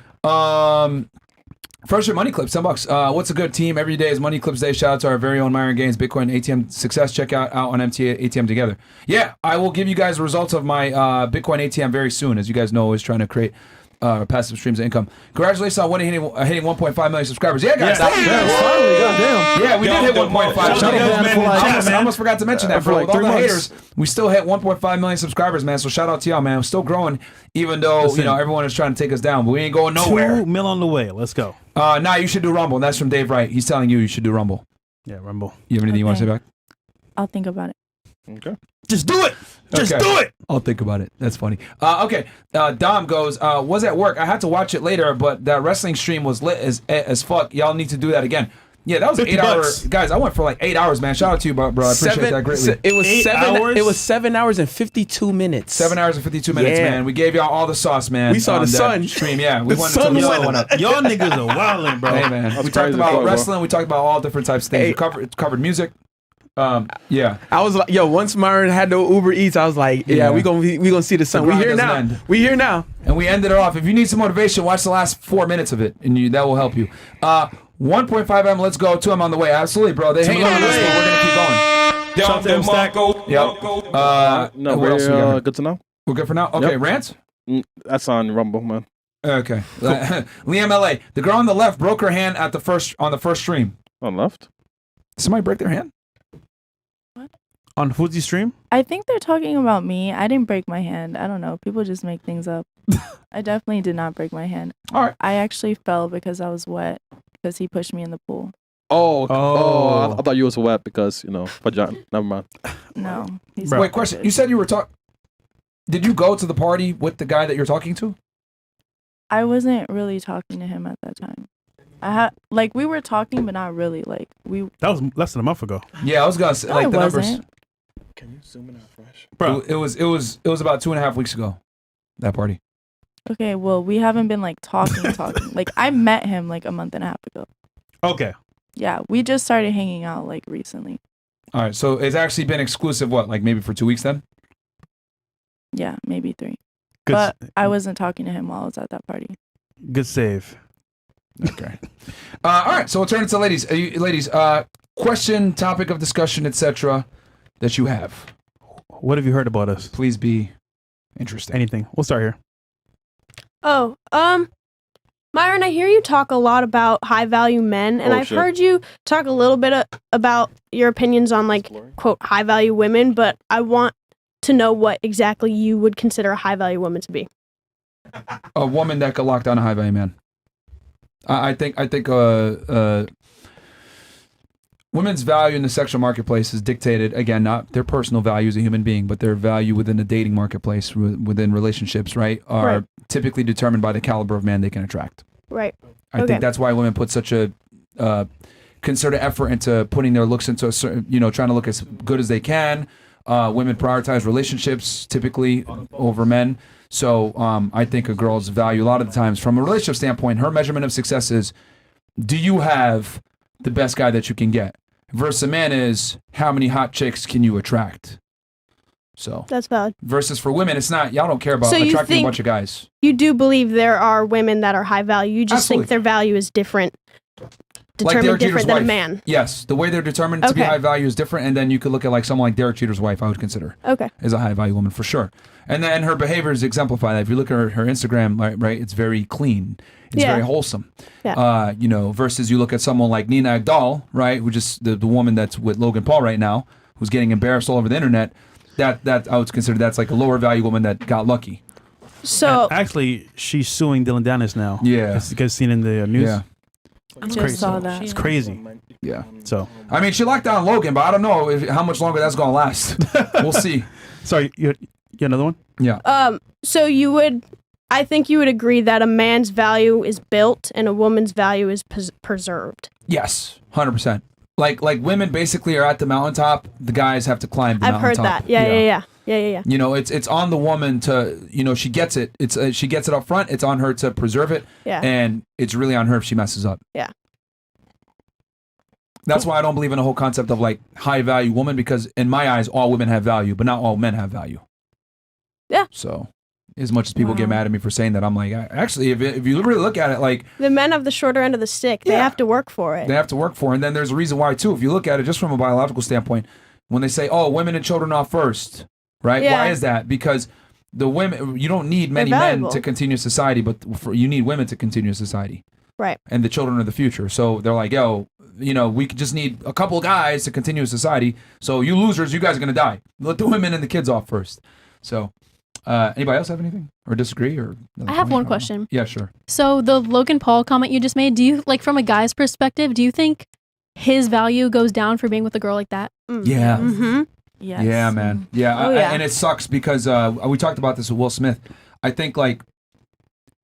[SPEAKER 1] First year money clips, $10. What's a good team? Every day is Money Clips Day. Shout out to our very own Myron Gaines Bitcoin ATM success. Check out on MTA ATM together. Yeah, I will give you guys the results of my Bitcoin ATM very soon. As you guys know, always trying to create passive streams of income. Congratulations on hitting 1.5 million subscribers. Yeah, guys. Yeah, we did hit 1.5. Shout out, I almost forgot to mention that,
[SPEAKER 4] For
[SPEAKER 1] bro.
[SPEAKER 4] like
[SPEAKER 1] With all
[SPEAKER 4] 3
[SPEAKER 1] the
[SPEAKER 4] months.
[SPEAKER 1] haters, we still hit 1.5 million subscribers, man. So shout out to y'all, man. We're still growing, even though
[SPEAKER 2] Listen.
[SPEAKER 1] everyone is trying to take us down, but we ain't going nowhere.
[SPEAKER 2] 2 mil on the way. Let's go.
[SPEAKER 1] Nah, you should do Rumble. And that's from Dave Wright. He's telling you should do Rumble.
[SPEAKER 2] Yeah, Rumble.
[SPEAKER 1] You have anything you want to say back?
[SPEAKER 10] I'll think about it.
[SPEAKER 4] Okay.
[SPEAKER 2] Just do it. Just
[SPEAKER 1] Okay.
[SPEAKER 2] do it.
[SPEAKER 1] I'll think about it. That's funny. Okay. Dom goes, was at work. I had to watch it later, but that wrestling stream was lit as fuck. Y'all need to do that again. Yeah, that was
[SPEAKER 2] 50
[SPEAKER 1] 8 hour.
[SPEAKER 2] bucks.
[SPEAKER 1] Guys, I went for like 8 hours, man. Shout out to you, bro. I appreciate that greatly.
[SPEAKER 7] It was
[SPEAKER 2] 8
[SPEAKER 7] 7
[SPEAKER 2] hours?
[SPEAKER 7] It was 7 hours and 52 minutes.
[SPEAKER 1] 7 hours and 52 minutes,
[SPEAKER 7] Yeah.
[SPEAKER 1] man. We gave y'all all the sauce, man.
[SPEAKER 7] We saw
[SPEAKER 1] on
[SPEAKER 7] the
[SPEAKER 1] that
[SPEAKER 7] sun.
[SPEAKER 1] stream. Yeah, we
[SPEAKER 7] The
[SPEAKER 1] went
[SPEAKER 7] sun
[SPEAKER 1] until the
[SPEAKER 7] was
[SPEAKER 1] sun went up.
[SPEAKER 2] Y'all niggas are wildin', bro.
[SPEAKER 1] Hey, man.
[SPEAKER 4] That's
[SPEAKER 1] We talked
[SPEAKER 4] crazy
[SPEAKER 1] about
[SPEAKER 4] as fuck, bro.
[SPEAKER 1] wrestling. We talked about all different types of things.
[SPEAKER 7] Hey.
[SPEAKER 1] We covered music. Yeah.
[SPEAKER 7] I was like, yo, once Myron had the Uber Eats, I was like, yeah, we gonna see the sun.
[SPEAKER 1] The
[SPEAKER 7] We
[SPEAKER 1] grind
[SPEAKER 7] here
[SPEAKER 1] doesn't
[SPEAKER 7] now.
[SPEAKER 1] end.
[SPEAKER 7] We here now.
[SPEAKER 1] And we ended it off. If you need some motivation, watch the last 4 minutes of it, and that will help you. 1.5 M, let's go. 2 M on the way. Absolutely, bro. They hang on us, but we're gonna keep going.
[SPEAKER 2] Shout out to M Stack.
[SPEAKER 1] Yep.
[SPEAKER 4] No,
[SPEAKER 1] what else we got?
[SPEAKER 4] good to know.
[SPEAKER 1] We're good for now. Okay,
[SPEAKER 4] Yep.
[SPEAKER 1] Rants.
[SPEAKER 4] That's on Rumble, man.
[SPEAKER 1] Okay. Liam LA. The girl on the left broke her hand on the first stream.
[SPEAKER 4] On left.
[SPEAKER 1] Did somebody break their hand?
[SPEAKER 2] On Fuji stream?
[SPEAKER 10] I think they're talking about me. I didn't break my hand. I don't know. People just make things up. I definitely did not break my hand.
[SPEAKER 1] All right.
[SPEAKER 10] I actually fell because I was wet because he pushed me in the pool.
[SPEAKER 4] Oh, I thought you was wet because vagina. Never mind.
[SPEAKER 10] No. He's
[SPEAKER 2] Bro.
[SPEAKER 1] Wait, question. You said you were talking. Did you go to the party with the guy that you're talking to?
[SPEAKER 10] I wasn't really talking to him at that time. We were talking, but not really. That
[SPEAKER 2] was less than a month ago.
[SPEAKER 1] Yeah, I was gonna say
[SPEAKER 10] No,
[SPEAKER 1] like
[SPEAKER 10] it
[SPEAKER 1] the numbers.
[SPEAKER 10] wasn't.
[SPEAKER 4] Can you zoom in on fresh?
[SPEAKER 2] Bro.
[SPEAKER 1] It was about 2.5 weeks ago. That party.
[SPEAKER 10] Okay, well, we haven't been talking. I met him a month and a half ago.
[SPEAKER 2] Okay.
[SPEAKER 10] Yeah, we just started hanging out recently.
[SPEAKER 1] All right, so it's actually been exclusive. What, like maybe for 2 weeks then?
[SPEAKER 10] Yeah, maybe 3.
[SPEAKER 2] Good,
[SPEAKER 10] But I wasn't talking to him while I was at that party.
[SPEAKER 2] good save.
[SPEAKER 1] Okay. All right, so we'll turn it to ladies. Ladies, question, topic of discussion, etc. that you have.
[SPEAKER 2] What have you heard about us?
[SPEAKER 1] Please be interesting.
[SPEAKER 2] Anything. We'll start here.
[SPEAKER 5] Oh, Myron, I hear you talk a lot about high value men, and
[SPEAKER 4] Oh,
[SPEAKER 5] I've
[SPEAKER 4] shit.
[SPEAKER 5] heard you talk a little bit about your opinions on quote high value women, but I want to know what exactly you would consider a high value woman to be.
[SPEAKER 1] A woman that could lock down a high value man. I think women's value in the sexual marketplace is dictated, again, not their personal value as a human being, but their value within the dating marketplace, within relationships, right, are typically determined by the caliber of man they can attract.
[SPEAKER 5] Right.
[SPEAKER 1] I think that's why women put such a concerted effort into putting their looks into a certain, trying to look as good as they can. Women prioritize relationships typically over men. So I think a girl's value a lot of the times from a relationship standpoint, her measurement of success is, do you have the best guy that you can get? Versus a man is, how many hot chicks can you attract? So
[SPEAKER 5] that's valid.
[SPEAKER 1] Versus for women, it's not, y'all don't care about attracting a bunch of guys.
[SPEAKER 5] You do believe there are women that are high value. You just think their value is different. Determined different than a man.
[SPEAKER 1] Yes, the way they're determined to be high value is different, and then you could look at like someone like Derek Jeter's wife. I would consider as a high value woman for sure, and then her behaviors exemplify that. If you look at her Instagram, right, it's very clean, it's very wholesome. Yeah. Versus you look at someone like Nina Agdal, right, which is the woman that's with Logan Paul right now, who's getting embarrassed all over the internet. That I would consider that's like a lower value woman that got lucky.
[SPEAKER 5] So
[SPEAKER 2] and actually, she's suing Dylan Dennis now.
[SPEAKER 1] Yeah,
[SPEAKER 2] as you guys seen in the news.
[SPEAKER 1] Yeah.
[SPEAKER 10] I just saw that.
[SPEAKER 2] It's crazy.
[SPEAKER 1] Yeah.
[SPEAKER 2] So
[SPEAKER 1] I mean, she locked down Logan, but I don't know how much longer that's gonna last. We'll see.
[SPEAKER 2] Sorry, you another one?
[SPEAKER 1] Yeah.
[SPEAKER 5] So I think you would agree that a man's value is built and a woman's value is preserved.
[SPEAKER 1] Yes, 100%. Like women basically are at the mountaintop. The guys have to climb the
[SPEAKER 5] mountaintop. I've heard that. Yeah.
[SPEAKER 1] It's on the woman to, she gets it. She gets it up front. It's on her to preserve it.
[SPEAKER 5] Yeah.
[SPEAKER 1] And it's really on her if she messes up.
[SPEAKER 5] Yeah.
[SPEAKER 1] That's why I don't believe in the whole concept of like high value woman, because in my eyes, all women have value, but not all men have value.
[SPEAKER 5] Yeah.
[SPEAKER 1] So as much as people get mad at me for saying that, I'm like, actually, if you really look at it, like
[SPEAKER 5] the men have the shorter end of the stick. They have to work for it.
[SPEAKER 1] They have to work for it. And then there's a reason why too. If you look at it just from a biological standpoint, when they say, oh, women and children are first, right?
[SPEAKER 5] Yeah.
[SPEAKER 1] Why is that? Because the women, you don't need many men to continue society, but you need women to continue society.
[SPEAKER 5] Right.
[SPEAKER 1] And the children are the future. So they're like, we could just need a couple of guys to continue society. So you losers, you guys are going to die. Let the women and the kids off first. So anybody else have anything or disagree? Or
[SPEAKER 9] I have one question.
[SPEAKER 1] Yeah, sure.
[SPEAKER 9] So the Logan Paul comment you just made, do you, like, from a guy's perspective, do you think his value goes down for being with a girl like that?
[SPEAKER 1] Yeah.
[SPEAKER 5] Mm-hmm.
[SPEAKER 10] Yes.
[SPEAKER 1] Yeah, man. Yeah. And it sucks because we talked about this with Will Smith. I think like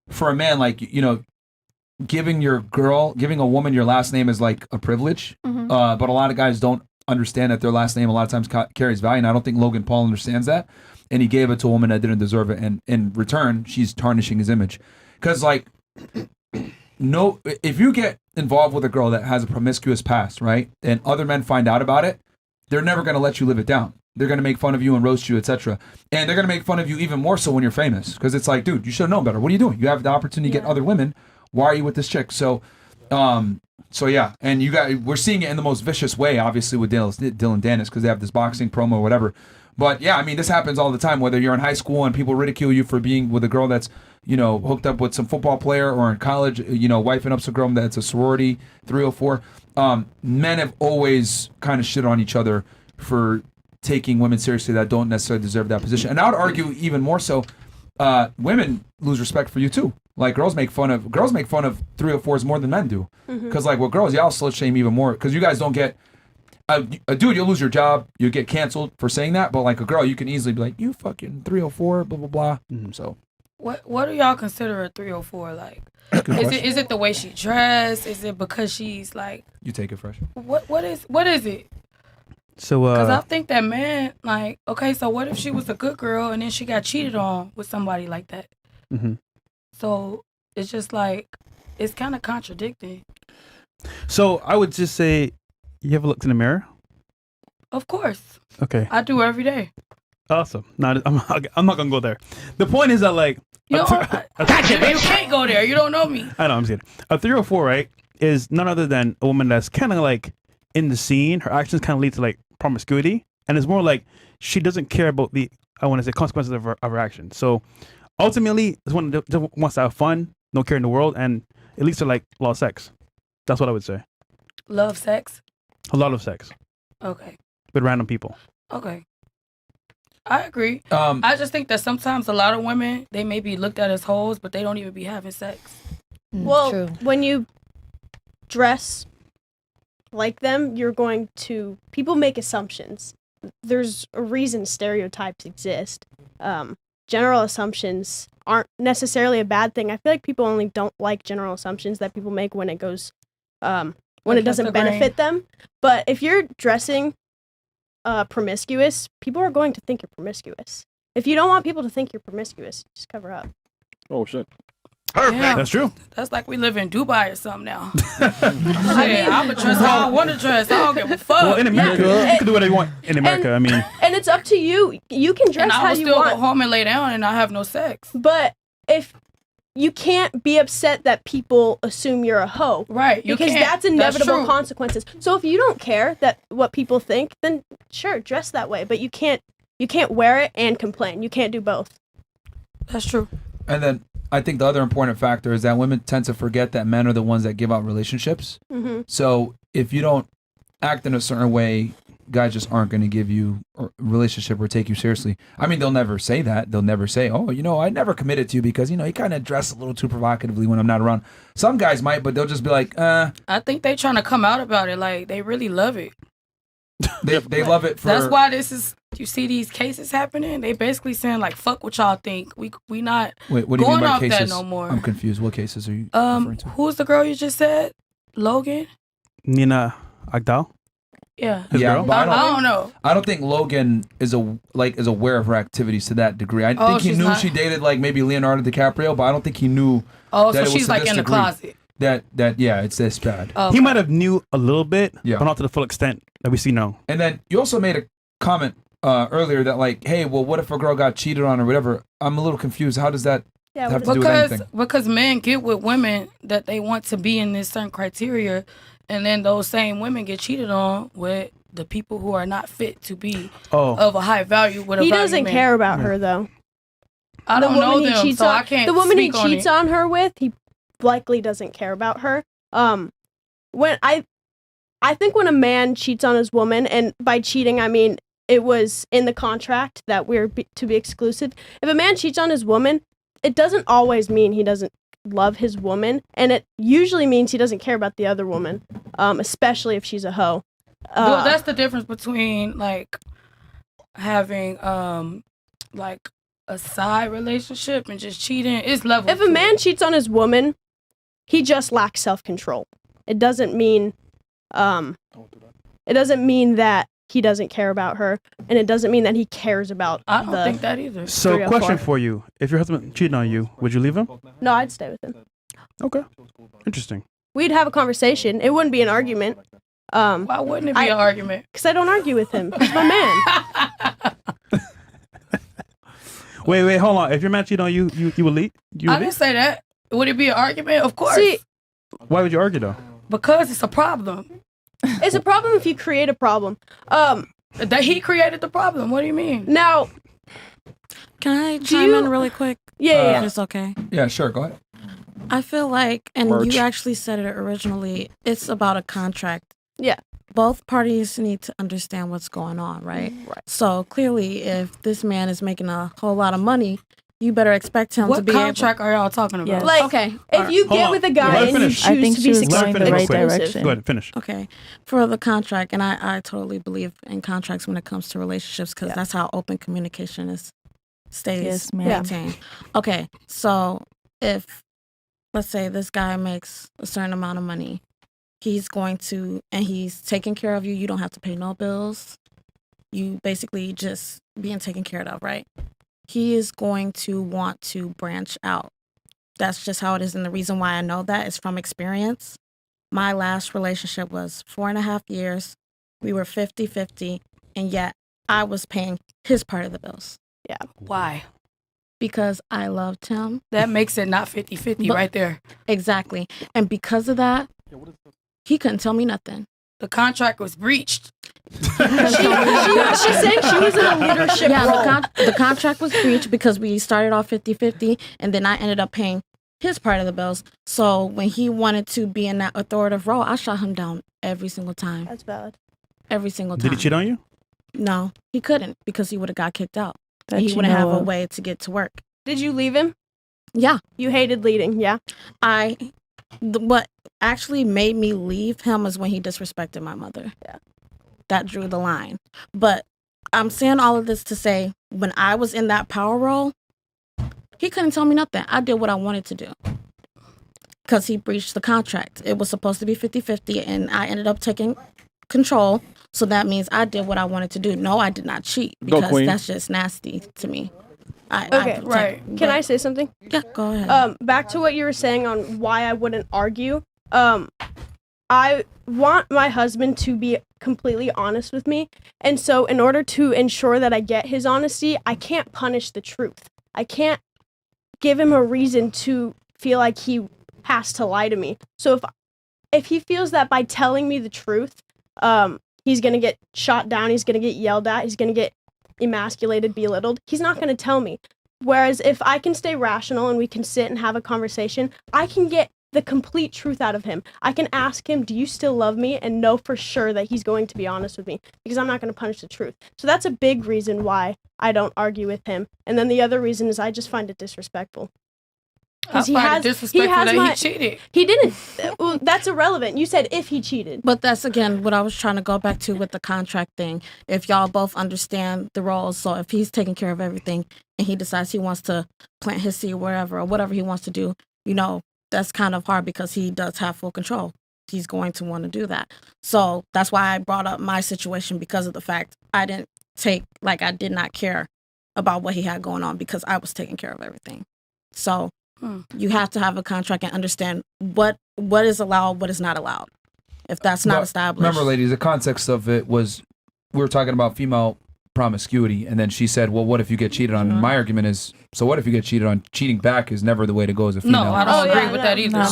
[SPEAKER 1] for a man, like, giving a woman your last name is like a privilege.
[SPEAKER 9] Mm-hmm.
[SPEAKER 1] But a lot of guys don't understand that their last name a lot of times carries value. And I don't think Logan Paul understands that. And he gave it to a woman that didn't deserve it. And in return, she's tarnishing his image. Because like, if you get involved with a girl that has a promiscuous past, right, and other men find out about it, they're never going to let you live it down. They're going to make fun of you and roast you, etc. And they're going to make fun of you even more so when you're famous. Because it's like, dude, you should have known better. What are you doing? You have the opportunity to get other women. Why are you with this chick? So yeah. And we're seeing it in the most vicious way, obviously, with Dylan Dennis, because they have this boxing promo or whatever. But yeah, I mean, this happens all the time, whether you're in high school and people ridicule you for being with a girl that's, hooked up with some football player, or in college, wifing up some girl that's a sorority 304. Men have always kind of shit on each other for taking women seriously that don't necessarily deserve that position. And I would argue even more so, women lose respect for you too. Like girls make fun of 304s more than men do. Because like with girls, y'all slut shame even more, because you guys don't get a dude, you'll lose your job, you get canceled for saying that, but like a girl, you can easily be like, you fucking 304, blah blah blah. So
[SPEAKER 6] what do y'all consider a 304? Like, is it the way she dressed? Is it because she's like?
[SPEAKER 1] You take it fresh.
[SPEAKER 6] What is it?
[SPEAKER 2] So
[SPEAKER 6] because I think that man, like, okay, so what if she was a good girl and then she got cheated on with somebody like that?
[SPEAKER 2] Mm-hmm.
[SPEAKER 6] So it's just like, it's kind of contradicting.
[SPEAKER 2] So I would just say, you ever looked in the mirror?
[SPEAKER 6] Of course.
[SPEAKER 2] Okay.
[SPEAKER 6] I do every day.
[SPEAKER 2] Awesome. No, I'm not gonna go there. The point is that like,
[SPEAKER 6] you can't go there. You don't know me.
[SPEAKER 2] I know. I'm just kidding. A 304, right, is none other than a woman that's kind of like in the scene. Her actions kind of lead to like promiscuity, and it's more like she doesn't care about the consequences of her actions. So ultimately, it's one that wants to have fun, no care in the world, and it leads to like a lot of sex. That's what I would say.
[SPEAKER 6] Love sex.
[SPEAKER 2] A lot of sex.
[SPEAKER 6] Okay.
[SPEAKER 2] With random people.
[SPEAKER 6] Okay. I agree. I just think that sometimes a lot of women, they may be looked at as hoes, but they don't even be having sex.
[SPEAKER 5] Well, when you dress like them, people make assumptions. There's a reason stereotypes exist. General assumptions aren't necessarily a bad thing. I feel like people only don't like general assumptions that people make when it goes, when it doesn't benefit them. But if you're dressing promiscuous, people are going to think you're promiscuous. If you don't want people to think you're promiscuous, just cover up.
[SPEAKER 4] Oh shit.
[SPEAKER 6] Perfect.
[SPEAKER 2] That's true.
[SPEAKER 6] That's like we live in Dubai or something now. I'm a dress how I want to dress. I don't give a fuck.
[SPEAKER 2] Well, in America, you can do whatever you want. In America, I mean.
[SPEAKER 5] And it's up to you. You can dress how you want.
[SPEAKER 6] I will still go home and lay down and not have no sex.
[SPEAKER 5] But if you can't be upset that people assume you're a hoe.
[SPEAKER 6] Right.
[SPEAKER 5] Because that's inevitable consequences. So if you don't care that what people think, then sure, dress that way. But you can't wear it and complain. You can't do both.
[SPEAKER 6] That's true.
[SPEAKER 1] And then I think the other important factor is that women tend to forget that men are the ones that give out relationships.
[SPEAKER 5] Mm-hmm.
[SPEAKER 1] So if you don't act in a certain way, guys just aren't going to give you a relationship or take you seriously. I mean, they'll never say that. They'll never say, oh, I never committed to you because, you kind of dress a little too provocatively when I'm not around. Some guys might, but they'll just be like,
[SPEAKER 6] I think they trying to come out about it. Like, they really love it.
[SPEAKER 1] They love it for...
[SPEAKER 6] That's why you see these cases happening. They basically saying like, "Fuck what y'all think. We not
[SPEAKER 1] Wait, what do you
[SPEAKER 6] going
[SPEAKER 1] mean by
[SPEAKER 6] off
[SPEAKER 1] cases?
[SPEAKER 6] that no more."
[SPEAKER 1] I'm confused. What cases are you referring to?
[SPEAKER 6] Who's the girl you just said? Logan?
[SPEAKER 2] Nina Agdal?
[SPEAKER 6] Yeah.
[SPEAKER 2] His girl?
[SPEAKER 1] But
[SPEAKER 6] I don't know.
[SPEAKER 1] I don't think Logan is aware of her activities to that degree. I think he knew she dated like maybe Leonardo DiCaprio, but I don't think he knew.
[SPEAKER 6] Oh,
[SPEAKER 1] that
[SPEAKER 6] so
[SPEAKER 1] it
[SPEAKER 6] she's
[SPEAKER 1] was to
[SPEAKER 6] like
[SPEAKER 1] this
[SPEAKER 6] in the
[SPEAKER 1] degree.
[SPEAKER 6] closet.
[SPEAKER 1] That it's this bad.
[SPEAKER 2] He might have knew a little bit,
[SPEAKER 1] Yeah.
[SPEAKER 2] but not to the full extent that we see now.
[SPEAKER 1] And then you also made a comment earlier that like, hey, well, what if a girl got cheated on or whatever? I'm a little confused. How does that have to do with anything?
[SPEAKER 6] Because men get with women that they want to be in this certain criteria, and then those same women get cheated on with the people who are not fit to be of a high value with a
[SPEAKER 5] He
[SPEAKER 6] value
[SPEAKER 5] doesn't
[SPEAKER 6] man.
[SPEAKER 5] care about her though.
[SPEAKER 6] I don't know them, so I can't.
[SPEAKER 5] The woman he
[SPEAKER 6] speak on
[SPEAKER 5] cheats
[SPEAKER 6] it.
[SPEAKER 5] on her with, he likely doesn't care about her. When I think when a man cheats on his woman, and by cheating I mean it was in the contract that we're to be exclusive. If a man cheats on his woman, it doesn't always mean he doesn't love his woman, and it usually means he doesn't care about the other woman, especially if she's a hoe.
[SPEAKER 6] Well, that's the difference between like having like a side relationship and just cheating. It's level.
[SPEAKER 5] If a man cheats on his woman, he just lacks self-control. It doesn't mean that he doesn't care about her, and it doesn't mean that he cares about
[SPEAKER 6] I don't think that either.
[SPEAKER 2] So, question for you: if your husband cheated on you, would you leave him?
[SPEAKER 5] No, I'd stay with him.
[SPEAKER 2] Okay, interesting.
[SPEAKER 5] We'd have a conversation. It wouldn't be an argument.
[SPEAKER 6] Why wouldn't it be an argument?
[SPEAKER 5] Because I don't argue with him. He's my man.
[SPEAKER 2] Wait, hold on. If your man cheated on you, you would leave?
[SPEAKER 6] I didn't say that. Would it be an argument? Of course.
[SPEAKER 5] See,
[SPEAKER 2] why would you argue though?
[SPEAKER 6] Because it's a problem.
[SPEAKER 5] It's a problem if you create a problem.
[SPEAKER 6] That he created the problem. What do you mean?
[SPEAKER 5] Now,
[SPEAKER 11] can I chime in really quick?
[SPEAKER 5] Yeah.
[SPEAKER 11] If it's okay.
[SPEAKER 1] Yeah, sure. Go ahead.
[SPEAKER 11] I feel like, and
[SPEAKER 1] Merch.
[SPEAKER 11] you actually said it originally, it's about a contract.
[SPEAKER 5] Yeah.
[SPEAKER 11] Both parties need to understand what's going on, right? Right. So clearly, if this man is making a whole lot of money, you better expect him to
[SPEAKER 6] What
[SPEAKER 11] be
[SPEAKER 6] contract are y'all talking about?
[SPEAKER 10] Yes.
[SPEAKER 5] like,
[SPEAKER 11] Okay.
[SPEAKER 5] if you
[SPEAKER 2] Hold
[SPEAKER 5] get
[SPEAKER 2] on.
[SPEAKER 5] with a guy and you
[SPEAKER 2] finish.
[SPEAKER 10] I
[SPEAKER 5] choose
[SPEAKER 10] think
[SPEAKER 5] to
[SPEAKER 10] she
[SPEAKER 5] be
[SPEAKER 10] was
[SPEAKER 5] successful,
[SPEAKER 10] going the right
[SPEAKER 5] exclusive.
[SPEAKER 10] direction.
[SPEAKER 2] Go ahead, finish.
[SPEAKER 11] Okay, for the contract, and I totally believe in contracts when it comes to relationships because that's how open communication stays
[SPEAKER 10] Yes, ma'am.
[SPEAKER 11] maintained. Okay, so if, let's say this guy makes a certain amount of money, he's going to, and he's taking care of you, you don't have to pay no bills. You basically just being taken care of, right? He is going to want to branch out. That's just how it is. And the reason why I know that is from experience. My last relationship was 4.5 years. We were 50-50, and yet I was paying his part of the bills.
[SPEAKER 5] Yeah.
[SPEAKER 6] Why?
[SPEAKER 11] Because I loved him.
[SPEAKER 6] That makes it not 50-50
[SPEAKER 11] But-
[SPEAKER 6] right there.
[SPEAKER 11] Exactly. And because of that, he couldn't tell me nothing.
[SPEAKER 6] The contract was breached.
[SPEAKER 5] She's saying she was in a leadership role.
[SPEAKER 11] The contract was breached because we started off 50-50, and then I ended up paying his part of the bills. So when he wanted to be in that authoritative role, I shot him down every single time.
[SPEAKER 5] That's valid.
[SPEAKER 11] Every single time.
[SPEAKER 2] Did he cheat on you?
[SPEAKER 11] No, he couldn't because he would have got kicked out.
[SPEAKER 10] That
[SPEAKER 11] And he
[SPEAKER 10] you
[SPEAKER 11] wouldn't have
[SPEAKER 10] know
[SPEAKER 11] a
[SPEAKER 10] of.
[SPEAKER 11] way to get to work.
[SPEAKER 5] Did you leave him?
[SPEAKER 11] Yeah.
[SPEAKER 5] You hated leading, yeah?
[SPEAKER 11] I what actually made me leave him is when he disrespected my mother.
[SPEAKER 5] Yeah.
[SPEAKER 11] That drew the line. But I'm saying all of this to say, when I was in that power role, he couldn't tell me nothing. I did what I wanted to do. Because he breached the contract. It was supposed to be 50-50, and I ended up taking control. So that means I did what I wanted to do. No, I did not cheat, because that's just nasty to me.
[SPEAKER 5] Right. Can I say something?
[SPEAKER 11] Yeah, go ahead.
[SPEAKER 5] Back to what you were saying on why I wouldn't argue. I want my husband to be completely honest with me. And so in order to ensure that I get his honesty, I can't punish the truth. I can't give him a reason to feel like he has to lie to me. So if he feels that by telling me the truth, he's going to get shot down, he's going to get yelled at, he's going to get emasculated, belittled, he's not going to tell me. Whereas if I can stay rational and we can sit and have a conversation, I can get the complete truth out of him. I can ask him, do you still love me? And know for sure that he's going to be honest with me, because I'm not going to punish the truth. So that's a big reason why I don't argue with him. And then the other reason is I just find it disrespectful.
[SPEAKER 6] I find it disrespectful that he cheated.
[SPEAKER 5] He didn't. Well, that's irrelevant. You said if he cheated.
[SPEAKER 11] But that's, again, what I was trying to go back to with the contract thing. If y'all both understand the roles, so if he's taking care of everything and he decides he wants to plant his seed wherever or whatever he wants to do, that's kind of hard because he does have full control. He's going to want to do that. So that's why I brought up my situation, because of the fact I did not care about what he had going on because I was taking care of everything. So you have to have a contract and understand what is allowed, what is not allowed. If that's not established.
[SPEAKER 1] Remember, ladies, the context of it was we were talking about female promiscuity, and then she said, well, what if you get cheated on? And my argument is, so what if you get cheated on? Cheating back is never the way to go as a female.
[SPEAKER 6] No, I don't agree with that either.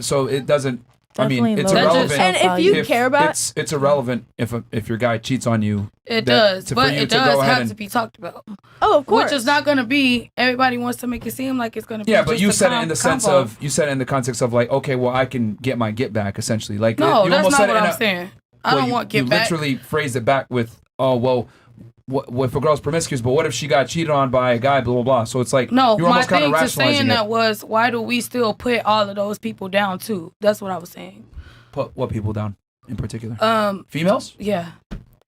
[SPEAKER 1] So it doesn't.
[SPEAKER 10] Definitely
[SPEAKER 1] it's
[SPEAKER 10] low
[SPEAKER 1] irrelevant.
[SPEAKER 5] And if you care about,
[SPEAKER 1] it's irrelevant if your guy cheats on you.
[SPEAKER 6] It does, but it does have to be talked about.
[SPEAKER 5] Oh, of course.
[SPEAKER 6] Which is not going to be. Everybody wants to make it seem like it's going to be.
[SPEAKER 1] Yeah, but you said it in the sense of in the context of like, okay, well, I can get my get back essentially. Like,
[SPEAKER 6] no,
[SPEAKER 1] you
[SPEAKER 6] that's
[SPEAKER 1] almost
[SPEAKER 6] not
[SPEAKER 1] said
[SPEAKER 6] what
[SPEAKER 1] it
[SPEAKER 6] I'm saying. I don't want get back.
[SPEAKER 1] You literally phrased it back with, oh well. What if a girl's promiscuous, but what if she got cheated on by a guy, blah, blah, blah. So it's like,
[SPEAKER 6] no,
[SPEAKER 1] you're almost kind of
[SPEAKER 6] my thing to saying
[SPEAKER 1] it.
[SPEAKER 6] that was, why do we still put all of those people down too? That's what I was saying.
[SPEAKER 1] Put what people down in particular? Females?
[SPEAKER 6] Yeah.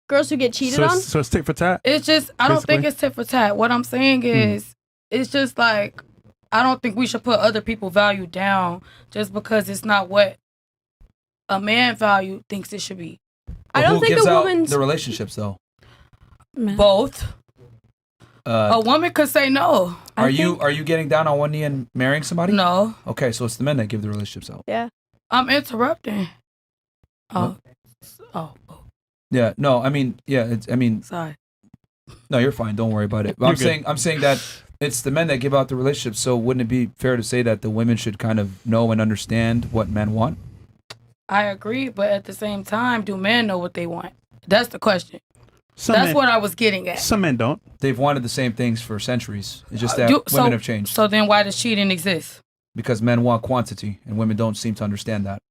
[SPEAKER 5] Girls who get cheated on?
[SPEAKER 2] So it's tit for tat?
[SPEAKER 6] It's just, I don't think it's tit for tat. What I'm saying is, it's just like, I don't think we should put other people's value down just because it's not what a man value thinks it should be.
[SPEAKER 1] I don't think a woman's... the relationships though?
[SPEAKER 6] Both. A woman could say no.
[SPEAKER 1] Are you getting down on one knee and marrying somebody?
[SPEAKER 6] No.
[SPEAKER 1] Okay, so it's the men that give the relationships out.
[SPEAKER 5] Yeah.
[SPEAKER 6] I'm interrupting. Oh.
[SPEAKER 1] Yeah. No. I mean. Yeah.
[SPEAKER 6] Sorry.
[SPEAKER 1] No, you're fine. Don't worry about it. But I'm saying that it's the men that give out the relationships. So wouldn't it be fair to say that the women should kind of know and understand what men want?
[SPEAKER 6] I agree, but at the same time, do men know what they want? That's the question.
[SPEAKER 2] That's
[SPEAKER 6] what I was getting at.
[SPEAKER 2] Some men don't.
[SPEAKER 1] They've wanted the same things for centuries. It's just that women have changed.
[SPEAKER 6] So then why does cheating exist?
[SPEAKER 1] Because men want quantity, and women don't seem to understand that.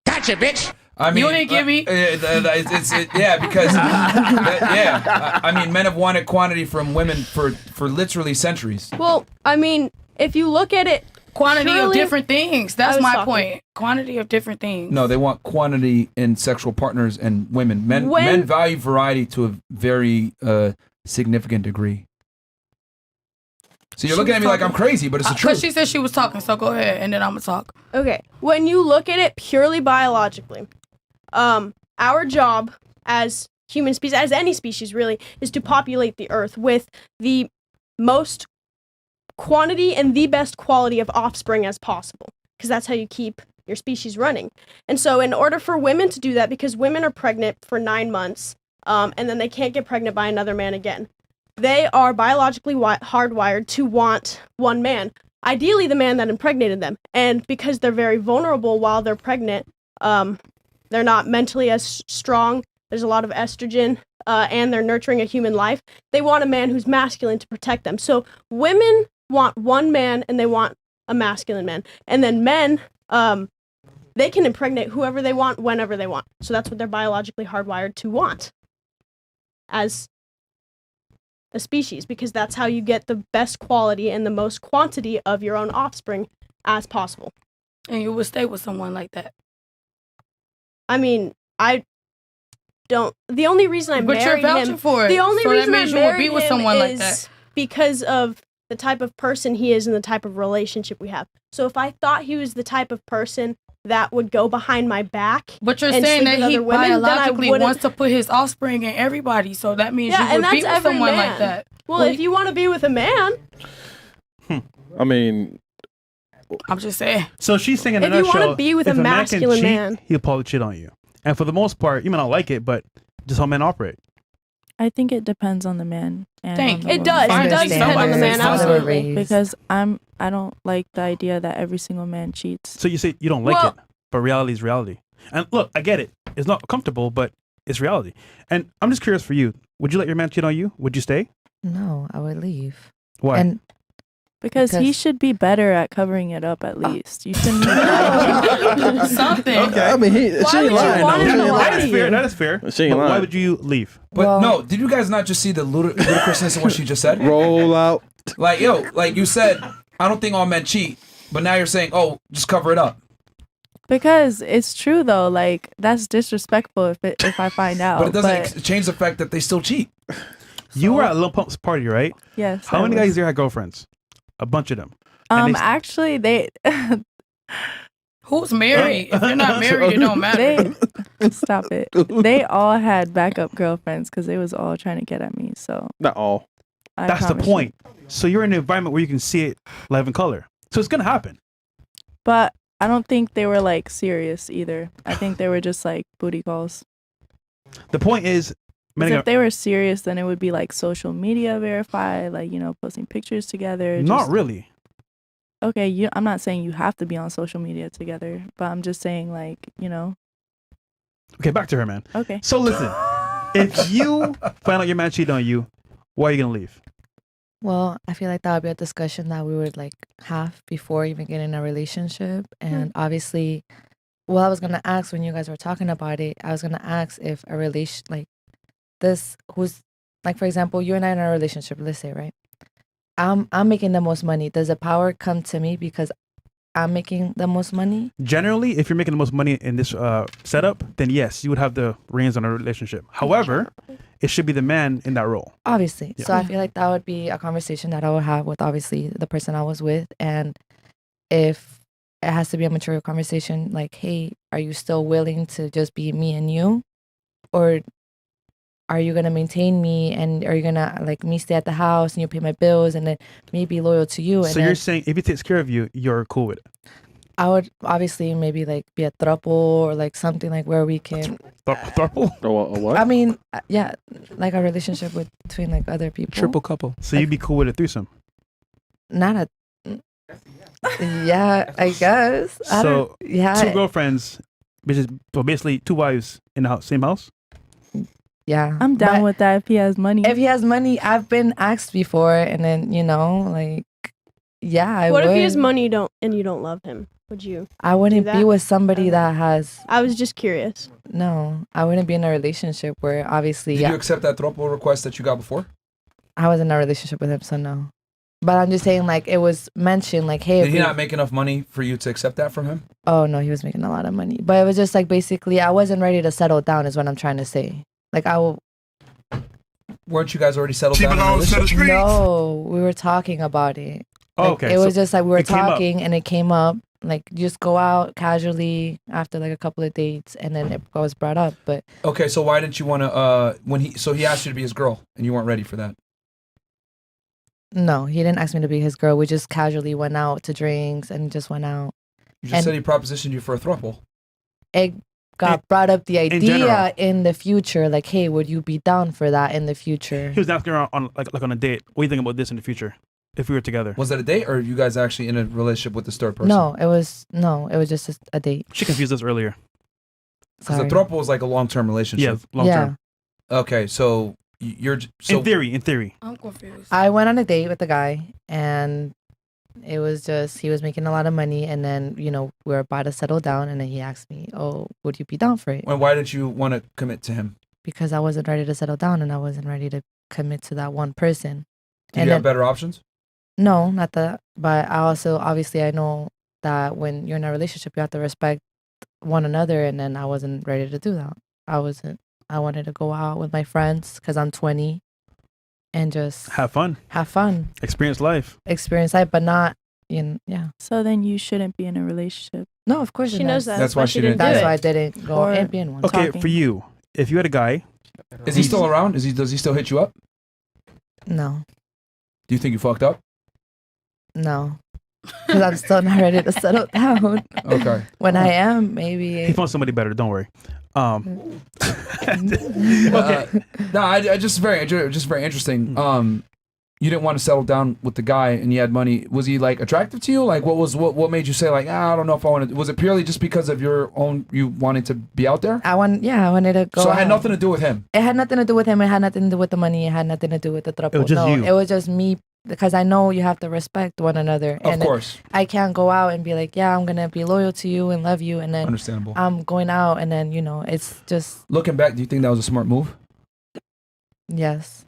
[SPEAKER 12] Gotcha, bitch.
[SPEAKER 1] I mean,
[SPEAKER 6] you ain't give me.
[SPEAKER 1] Because I mean, men have wanted quantity from women for literally centuries.
[SPEAKER 5] Well, I mean, if you look at it,
[SPEAKER 6] quantity of different things. That's my point. Quantity of different things.
[SPEAKER 1] No, they want quantity in sexual partners and women. Men value variety to a very significant degree. So you're looking at me like I'm crazy, but it's the truth.
[SPEAKER 6] Because she said she was talking, so go ahead, and then I'm going to talk.
[SPEAKER 5] Okay. When you look at it purely biologically, our job as human species, as any species really, is to populate the earth with the most quantity and the best quality of offspring as possible, because that's how you keep your species running. And so in order for women to do that, because women are pregnant for 9 months, and then they can't get pregnant by another man again, they are biologically hardwired to want one man, ideally the man that impregnated them. And because they're very vulnerable while they're pregnant, they're not mentally as strong, there's a lot of estrogen, and they're nurturing a human life, they want a man who's masculine to protect them. So women want one man and they want a masculine man. And then men, they can impregnate whoever they want, whenever they want. So that's what they're biologically hardwired to want as a species, because that's how you get the best quality and the most quantity of your own offspring as possible.
[SPEAKER 6] And you would stay with someone like that.
[SPEAKER 5] I mean, I don't. The only reason I
[SPEAKER 6] But you're
[SPEAKER 5] married
[SPEAKER 6] vouching
[SPEAKER 5] him,
[SPEAKER 6] for it.
[SPEAKER 5] the only
[SPEAKER 6] So that
[SPEAKER 5] reason I
[SPEAKER 6] means you would
[SPEAKER 5] married
[SPEAKER 6] be with
[SPEAKER 5] him
[SPEAKER 6] someone like
[SPEAKER 5] is
[SPEAKER 6] that.
[SPEAKER 5] because of the type of person he is and the type of relationship we have. So if I thought he was the type of person that would go behind my back,
[SPEAKER 6] But you're
[SPEAKER 5] and
[SPEAKER 6] saying
[SPEAKER 5] sleep
[SPEAKER 6] that
[SPEAKER 5] with
[SPEAKER 6] he
[SPEAKER 5] other women, then I
[SPEAKER 6] biologically
[SPEAKER 5] wouldn't-
[SPEAKER 6] wants to put his offspring in everybody. So that means
[SPEAKER 5] Yeah,
[SPEAKER 6] you
[SPEAKER 5] and
[SPEAKER 6] would be
[SPEAKER 5] that's
[SPEAKER 6] with
[SPEAKER 5] every
[SPEAKER 6] someone
[SPEAKER 5] man.
[SPEAKER 6] like that.
[SPEAKER 5] Well, if you want to be with a man,
[SPEAKER 4] I mean,
[SPEAKER 6] I'm just saying.
[SPEAKER 2] So she's saying in a
[SPEAKER 5] If you wanna
[SPEAKER 2] nutshell,
[SPEAKER 5] be with
[SPEAKER 2] if
[SPEAKER 5] a
[SPEAKER 2] man can
[SPEAKER 5] masculine
[SPEAKER 2] cheat,
[SPEAKER 5] man-
[SPEAKER 2] he'll probably cheat on you. And for the most part, you may not like it, but just how men operate.
[SPEAKER 10] I think it depends on the man. And
[SPEAKER 6] Thank
[SPEAKER 10] on the
[SPEAKER 6] you.
[SPEAKER 5] it
[SPEAKER 10] woman.
[SPEAKER 5] does. It
[SPEAKER 6] Fine,
[SPEAKER 5] does
[SPEAKER 6] she's
[SPEAKER 5] depend on the
[SPEAKER 6] somebody.
[SPEAKER 5] man.
[SPEAKER 6] How they were
[SPEAKER 5] Absolutely.
[SPEAKER 10] Because I don't like the idea that every single man cheats.
[SPEAKER 2] So you say you don't like
[SPEAKER 5] Well-
[SPEAKER 2] it, but reality is reality. And look, I get it. It's not comfortable, but it's reality. And I'm just curious for you. Would you let your man cheat on you? Would you stay?
[SPEAKER 8] No, I would leave.
[SPEAKER 2] Why?
[SPEAKER 8] And
[SPEAKER 10] Because he
[SPEAKER 8] Because-
[SPEAKER 10] should be better at covering it up at least. You shouldn't.
[SPEAKER 6] Something.
[SPEAKER 4] I mean, she
[SPEAKER 5] Why
[SPEAKER 4] ain't
[SPEAKER 5] would you
[SPEAKER 4] lying.
[SPEAKER 5] want
[SPEAKER 4] though.
[SPEAKER 5] him
[SPEAKER 4] She
[SPEAKER 5] to
[SPEAKER 4] ain't
[SPEAKER 5] lie
[SPEAKER 2] that
[SPEAKER 4] lying.
[SPEAKER 2] is
[SPEAKER 5] to
[SPEAKER 2] fair.
[SPEAKER 5] you?
[SPEAKER 2] That is fair.
[SPEAKER 4] She ain't
[SPEAKER 2] But why
[SPEAKER 4] lying.
[SPEAKER 2] would you leave?
[SPEAKER 1] But
[SPEAKER 8] Well-
[SPEAKER 1] no, did you guys not just see the ludicrousness of what she just said?
[SPEAKER 4] Roll out.
[SPEAKER 1] Like, yo, like you said, I don't think all men cheat, but now you're saying, oh, just cover it up.
[SPEAKER 10] Because it's true though. Like that's disrespectful if I find out.
[SPEAKER 1] But it doesn't change the fact that they still cheat.
[SPEAKER 2] You were at Lil Pump's party, right?
[SPEAKER 10] yes.
[SPEAKER 2] How
[SPEAKER 10] I
[SPEAKER 2] many
[SPEAKER 10] was.
[SPEAKER 2] guys there had girlfriends? A bunch of them. and they-
[SPEAKER 10] Actually, they
[SPEAKER 6] Who's married? If you're not married, it don't matter.
[SPEAKER 10] they stop it. They all had backup girlfriends because they was all trying to get at me. So
[SPEAKER 4] Not all.
[SPEAKER 10] I
[SPEAKER 2] That's the
[SPEAKER 10] promise you.
[SPEAKER 2] point. So you're in an environment where you can see it live in color. So it's gonna happen.
[SPEAKER 10] But I don't think they were like serious either. I think they were just like booty calls.
[SPEAKER 2] The point is,
[SPEAKER 10] 'Cause
[SPEAKER 2] many
[SPEAKER 10] if they were serious, then it would be like social media verified, like posting pictures together.
[SPEAKER 2] not
[SPEAKER 10] just-
[SPEAKER 2] really.
[SPEAKER 10] Okay, I'm not saying you have to be on social media together, but I'm just saying like
[SPEAKER 2] Okay, back to her, man.
[SPEAKER 10] Okay.
[SPEAKER 2] So listen, if you find out your man cheated on you, why are you gonna leave?
[SPEAKER 8] well, I feel like that would be a discussion that we would like have before even getting in a relationship. And obviously, well, I was gonna ask when you guys were talking about it. I was gonna ask if a relation like this, who's like, for example, you and I are in a relationship. Let's say, right? I'm making the most money. Does the power come to me because I'm making the most money?
[SPEAKER 2] Generally, if you're making the most money in this setup, then yes, you would have the reins on a relationship. However, it should be the man in that role.
[SPEAKER 8] Obviously.
[SPEAKER 2] Yeah.
[SPEAKER 8] So I feel like that would be a conversation that I would have with obviously the person I was with. And if it has to be a mature conversation, like, hey, are you still willing to just be me and you? Or are you gonna maintain me and are you gonna like me stay at the house and you pay my bills and then me be loyal to you? And
[SPEAKER 2] So
[SPEAKER 8] then
[SPEAKER 2] you're saying if he takes care of you, you're cool with it.
[SPEAKER 8] I would obviously maybe like be a throuple or like something like where we can
[SPEAKER 2] Throuple?
[SPEAKER 4] Or what?
[SPEAKER 8] I mean, yeah, like a relationship between like other people.
[SPEAKER 7] Triple couple.
[SPEAKER 2] So you'd be cool with a threesome.
[SPEAKER 8] Not a. Yeah, I guess. I
[SPEAKER 2] So
[SPEAKER 8] don't, yeah,
[SPEAKER 2] two girlfriends, which is so basically two wives in the house, same house.
[SPEAKER 8] yeah.
[SPEAKER 10] I'm down
[SPEAKER 8] But
[SPEAKER 10] with that if he has money.
[SPEAKER 8] if he has money. I've been asked before, and then like, yeah, I
[SPEAKER 5] what
[SPEAKER 8] would.
[SPEAKER 5] if he has money and you don't love him? Would you?
[SPEAKER 8] I wouldn't
[SPEAKER 5] do
[SPEAKER 8] be
[SPEAKER 5] that?
[SPEAKER 8] with somebody
[SPEAKER 5] Okay.
[SPEAKER 8] that has
[SPEAKER 5] I was just curious.
[SPEAKER 8] no. I wouldn't be in a relationship where obviously
[SPEAKER 1] Did you accept that throuple request that you got before?
[SPEAKER 8] I was in a relationship with him, so no. But I'm just saying, like, it was mentioned, like, hey,
[SPEAKER 1] Did
[SPEAKER 8] if
[SPEAKER 1] he
[SPEAKER 8] we-
[SPEAKER 1] not make enough money for you to accept that from him?
[SPEAKER 8] oh no, he was making a lot of money. But it was just like basically, I wasn't ready to settle down, is what I'm trying to say. Like, I will.
[SPEAKER 1] Weren't you guys already settled down in a relationship?
[SPEAKER 8] No, we were talking about it.
[SPEAKER 2] Oh,
[SPEAKER 8] Like,
[SPEAKER 2] okay.
[SPEAKER 8] It was
[SPEAKER 2] so
[SPEAKER 8] just like we were
[SPEAKER 2] it came up.
[SPEAKER 8] talking and it came up. Like, you just go out casually after like a couple of dates and then it was brought up. But
[SPEAKER 1] Okay, so why didn't you want to? So he asked you to be his girl, and you weren't ready for that.
[SPEAKER 8] no, he didn't ask me to be his girl. We just casually went out to drinks and just went out.
[SPEAKER 1] You just
[SPEAKER 8] And-
[SPEAKER 1] said he propositioned you for a throuple.
[SPEAKER 8] It got brought up the
[SPEAKER 2] general.
[SPEAKER 8] idea in the future. Like, hey, would you be down for that in the future?
[SPEAKER 2] He was asking her on like on a date. What do you think about this in the future? If we were together,
[SPEAKER 1] Was that a date, or are you guys actually in a relationship with this third person?
[SPEAKER 8] No, it was just a date.
[SPEAKER 2] she confused us earlier.
[SPEAKER 1] because
[SPEAKER 8] Sorry.
[SPEAKER 1] a throuple is like a long-term
[SPEAKER 2] Yeah,
[SPEAKER 1] relationship.
[SPEAKER 2] long term.
[SPEAKER 1] Okay, so you're so
[SPEAKER 2] In theory.
[SPEAKER 6] I'm confused.
[SPEAKER 8] I went on a date with a guy and it was just he was making a lot of money and then we were about to settle down and then he asked me, oh, would you be down for it?
[SPEAKER 1] why did you want to commit to him?
[SPEAKER 8] Because I wasn't ready to settle down and I wasn't ready to commit to that one person.
[SPEAKER 1] Did
[SPEAKER 8] And
[SPEAKER 1] you have
[SPEAKER 8] then-
[SPEAKER 1] better options?
[SPEAKER 8] No, not that, but I also obviously I know that when you're in a relationship, you have to respect one another. And then I wasn't ready to do that. I wanted to go out with my friends because I'm 20 and just
[SPEAKER 2] Have fun.
[SPEAKER 8] experience life, but not yeah.
[SPEAKER 10] So then you shouldn't be in a relationship.
[SPEAKER 8] No, of course
[SPEAKER 5] She knows that.
[SPEAKER 1] That's why she didn't do
[SPEAKER 8] That's
[SPEAKER 1] it.
[SPEAKER 8] why I didn't go
[SPEAKER 10] Or-
[SPEAKER 8] and be in one.
[SPEAKER 2] Okay,
[SPEAKER 10] Talking.
[SPEAKER 2] for you, if you had a guy,
[SPEAKER 1] Is he still around? Does he still hit you up?
[SPEAKER 8] No,
[SPEAKER 1] Do you think you fucked up?
[SPEAKER 8] no, because I'm still not ready to settle down.
[SPEAKER 1] Okay.
[SPEAKER 8] When I am,
[SPEAKER 2] he
[SPEAKER 8] maybe.
[SPEAKER 2] found somebody better. Don't worry.
[SPEAKER 1] Okay. No, I just very interesting. You didn't want to settle down with the guy, and you had money. Was he like attractive to you? Like, what made you say like, I don't know if I want to? Was it purely just because of you wanting to be out there?
[SPEAKER 8] I wanted to go.
[SPEAKER 1] So it had
[SPEAKER 8] out.
[SPEAKER 1] nothing to do with him.
[SPEAKER 8] It had nothing to do with him. It had nothing to do with the money. It had nothing to do with the trapo.
[SPEAKER 2] It was just you.
[SPEAKER 8] It was just me because I know you have to respect one another.
[SPEAKER 1] Of course.
[SPEAKER 8] I can't go out and be like, yeah, I'm gonna be loyal to you and love you, and then
[SPEAKER 1] Understandable.
[SPEAKER 8] I'm going out, and then it's just
[SPEAKER 1] Looking back, do you think that was a smart move?
[SPEAKER 8] yes,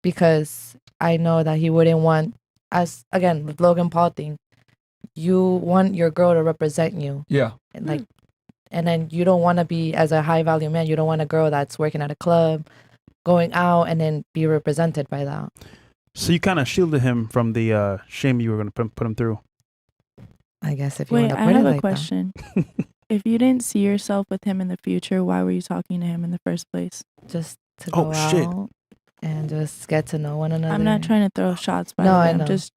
[SPEAKER 8] because I know that he wouldn't want as again with Logan Paul thing. You want your girl to represent you,
[SPEAKER 1] Yeah.
[SPEAKER 8] and and then you don't want to be as a high value man. You don't want a girl that's working at a club, going out, and then be represented by that.
[SPEAKER 2] So you kind of shielded him from the shame you were going to put him through.
[SPEAKER 8] I guess if you
[SPEAKER 10] Wait,
[SPEAKER 8] want to
[SPEAKER 10] I
[SPEAKER 8] put
[SPEAKER 10] have
[SPEAKER 8] it
[SPEAKER 10] a
[SPEAKER 8] like
[SPEAKER 10] question. If you didn't see yourself with him in the future, why were you talking to him in the first place?
[SPEAKER 8] that, just to
[SPEAKER 2] Oh,
[SPEAKER 8] go
[SPEAKER 2] shit.
[SPEAKER 8] out and just get to know one another.
[SPEAKER 10] I'm not trying to throw shots, by
[SPEAKER 8] No,
[SPEAKER 10] the way.
[SPEAKER 8] I
[SPEAKER 10] I'm
[SPEAKER 8] know.
[SPEAKER 10] just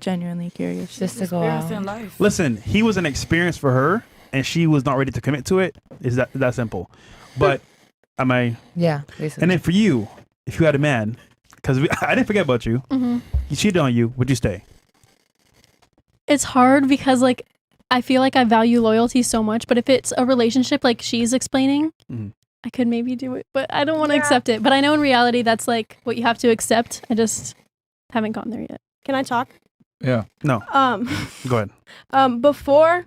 [SPEAKER 10] genuinely curious.
[SPEAKER 8] just to go
[SPEAKER 6] Experience in
[SPEAKER 8] out.
[SPEAKER 6] life.
[SPEAKER 2] Listen, he was an experience for her, and she was not ready to commit to it. Is that simple? But am I?
[SPEAKER 8] Yeah, basically.
[SPEAKER 2] And then for you, if you had a man, because I didn't forget about you,
[SPEAKER 9] hmm
[SPEAKER 2] he cheated on you, would you stay?
[SPEAKER 9] It's hard because like I feel like I value loyalty so much, but if it's a relationship like she's explaining,
[SPEAKER 2] Mhm.
[SPEAKER 9] I could maybe do it, but I don't want to accept it. But I know in reality that's like what you have to accept. I just haven't gotten there yet.
[SPEAKER 5] Can I talk?
[SPEAKER 1] Yeah.
[SPEAKER 2] No, go ahead.
[SPEAKER 5] Before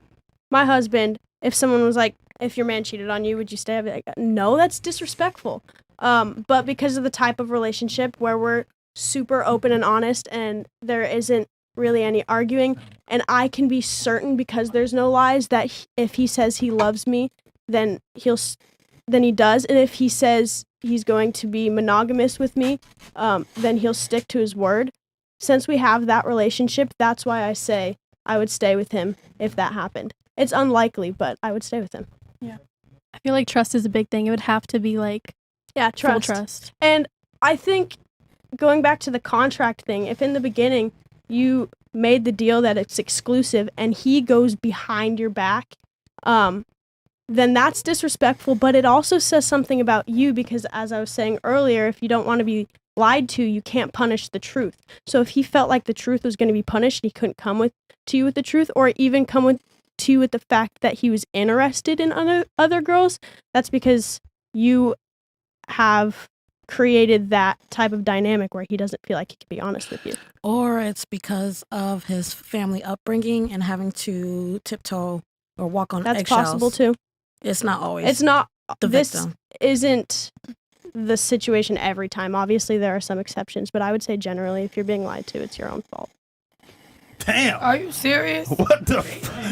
[SPEAKER 5] my husband, if someone was like, if your man cheated on you, would you stay? I'd be like, no, that's disrespectful. But because of the type of relationship where we're super open and honest and there isn't really any arguing, and I can be certain because there's no lies that if he says he loves me, then he does, and if he says he's going to be monogamous with me, then he'll stick to his word. Since we have that relationship, that's why I say I would stay with him if that happened. It's unlikely, but I would stay with him.
[SPEAKER 9] I feel like trust is a big thing. It would have to be like
[SPEAKER 5] Yeah,
[SPEAKER 9] full
[SPEAKER 5] trust.
[SPEAKER 9] trust.
[SPEAKER 5] And I think going back to the contract thing, if in the beginning you made the deal that it's exclusive and he goes behind your back, then that's disrespectful, but it also says something about you because as I was saying earlier, if you don't want to be lied to, you can't punish the truth. So if he felt like the truth was going to be punished, he couldn't come to you with the truth or even come to you with the fact that he was interested in other girls, that's because you have created that type of dynamic where he doesn't feel like he can be honest with you.
[SPEAKER 11] Or it's because of his family upbringing and having to tiptoe or walk on
[SPEAKER 5] That's
[SPEAKER 11] eggshells.
[SPEAKER 5] possible too.
[SPEAKER 11] It's not always.
[SPEAKER 5] It's not.
[SPEAKER 11] the
[SPEAKER 5] This
[SPEAKER 11] victim.
[SPEAKER 5] isn't the situation every time. Obviously, there are some exceptions, but I would say generally, if you're being lied to, it's your own fault.
[SPEAKER 2] Damn.
[SPEAKER 6] Are you serious?
[SPEAKER 2] What the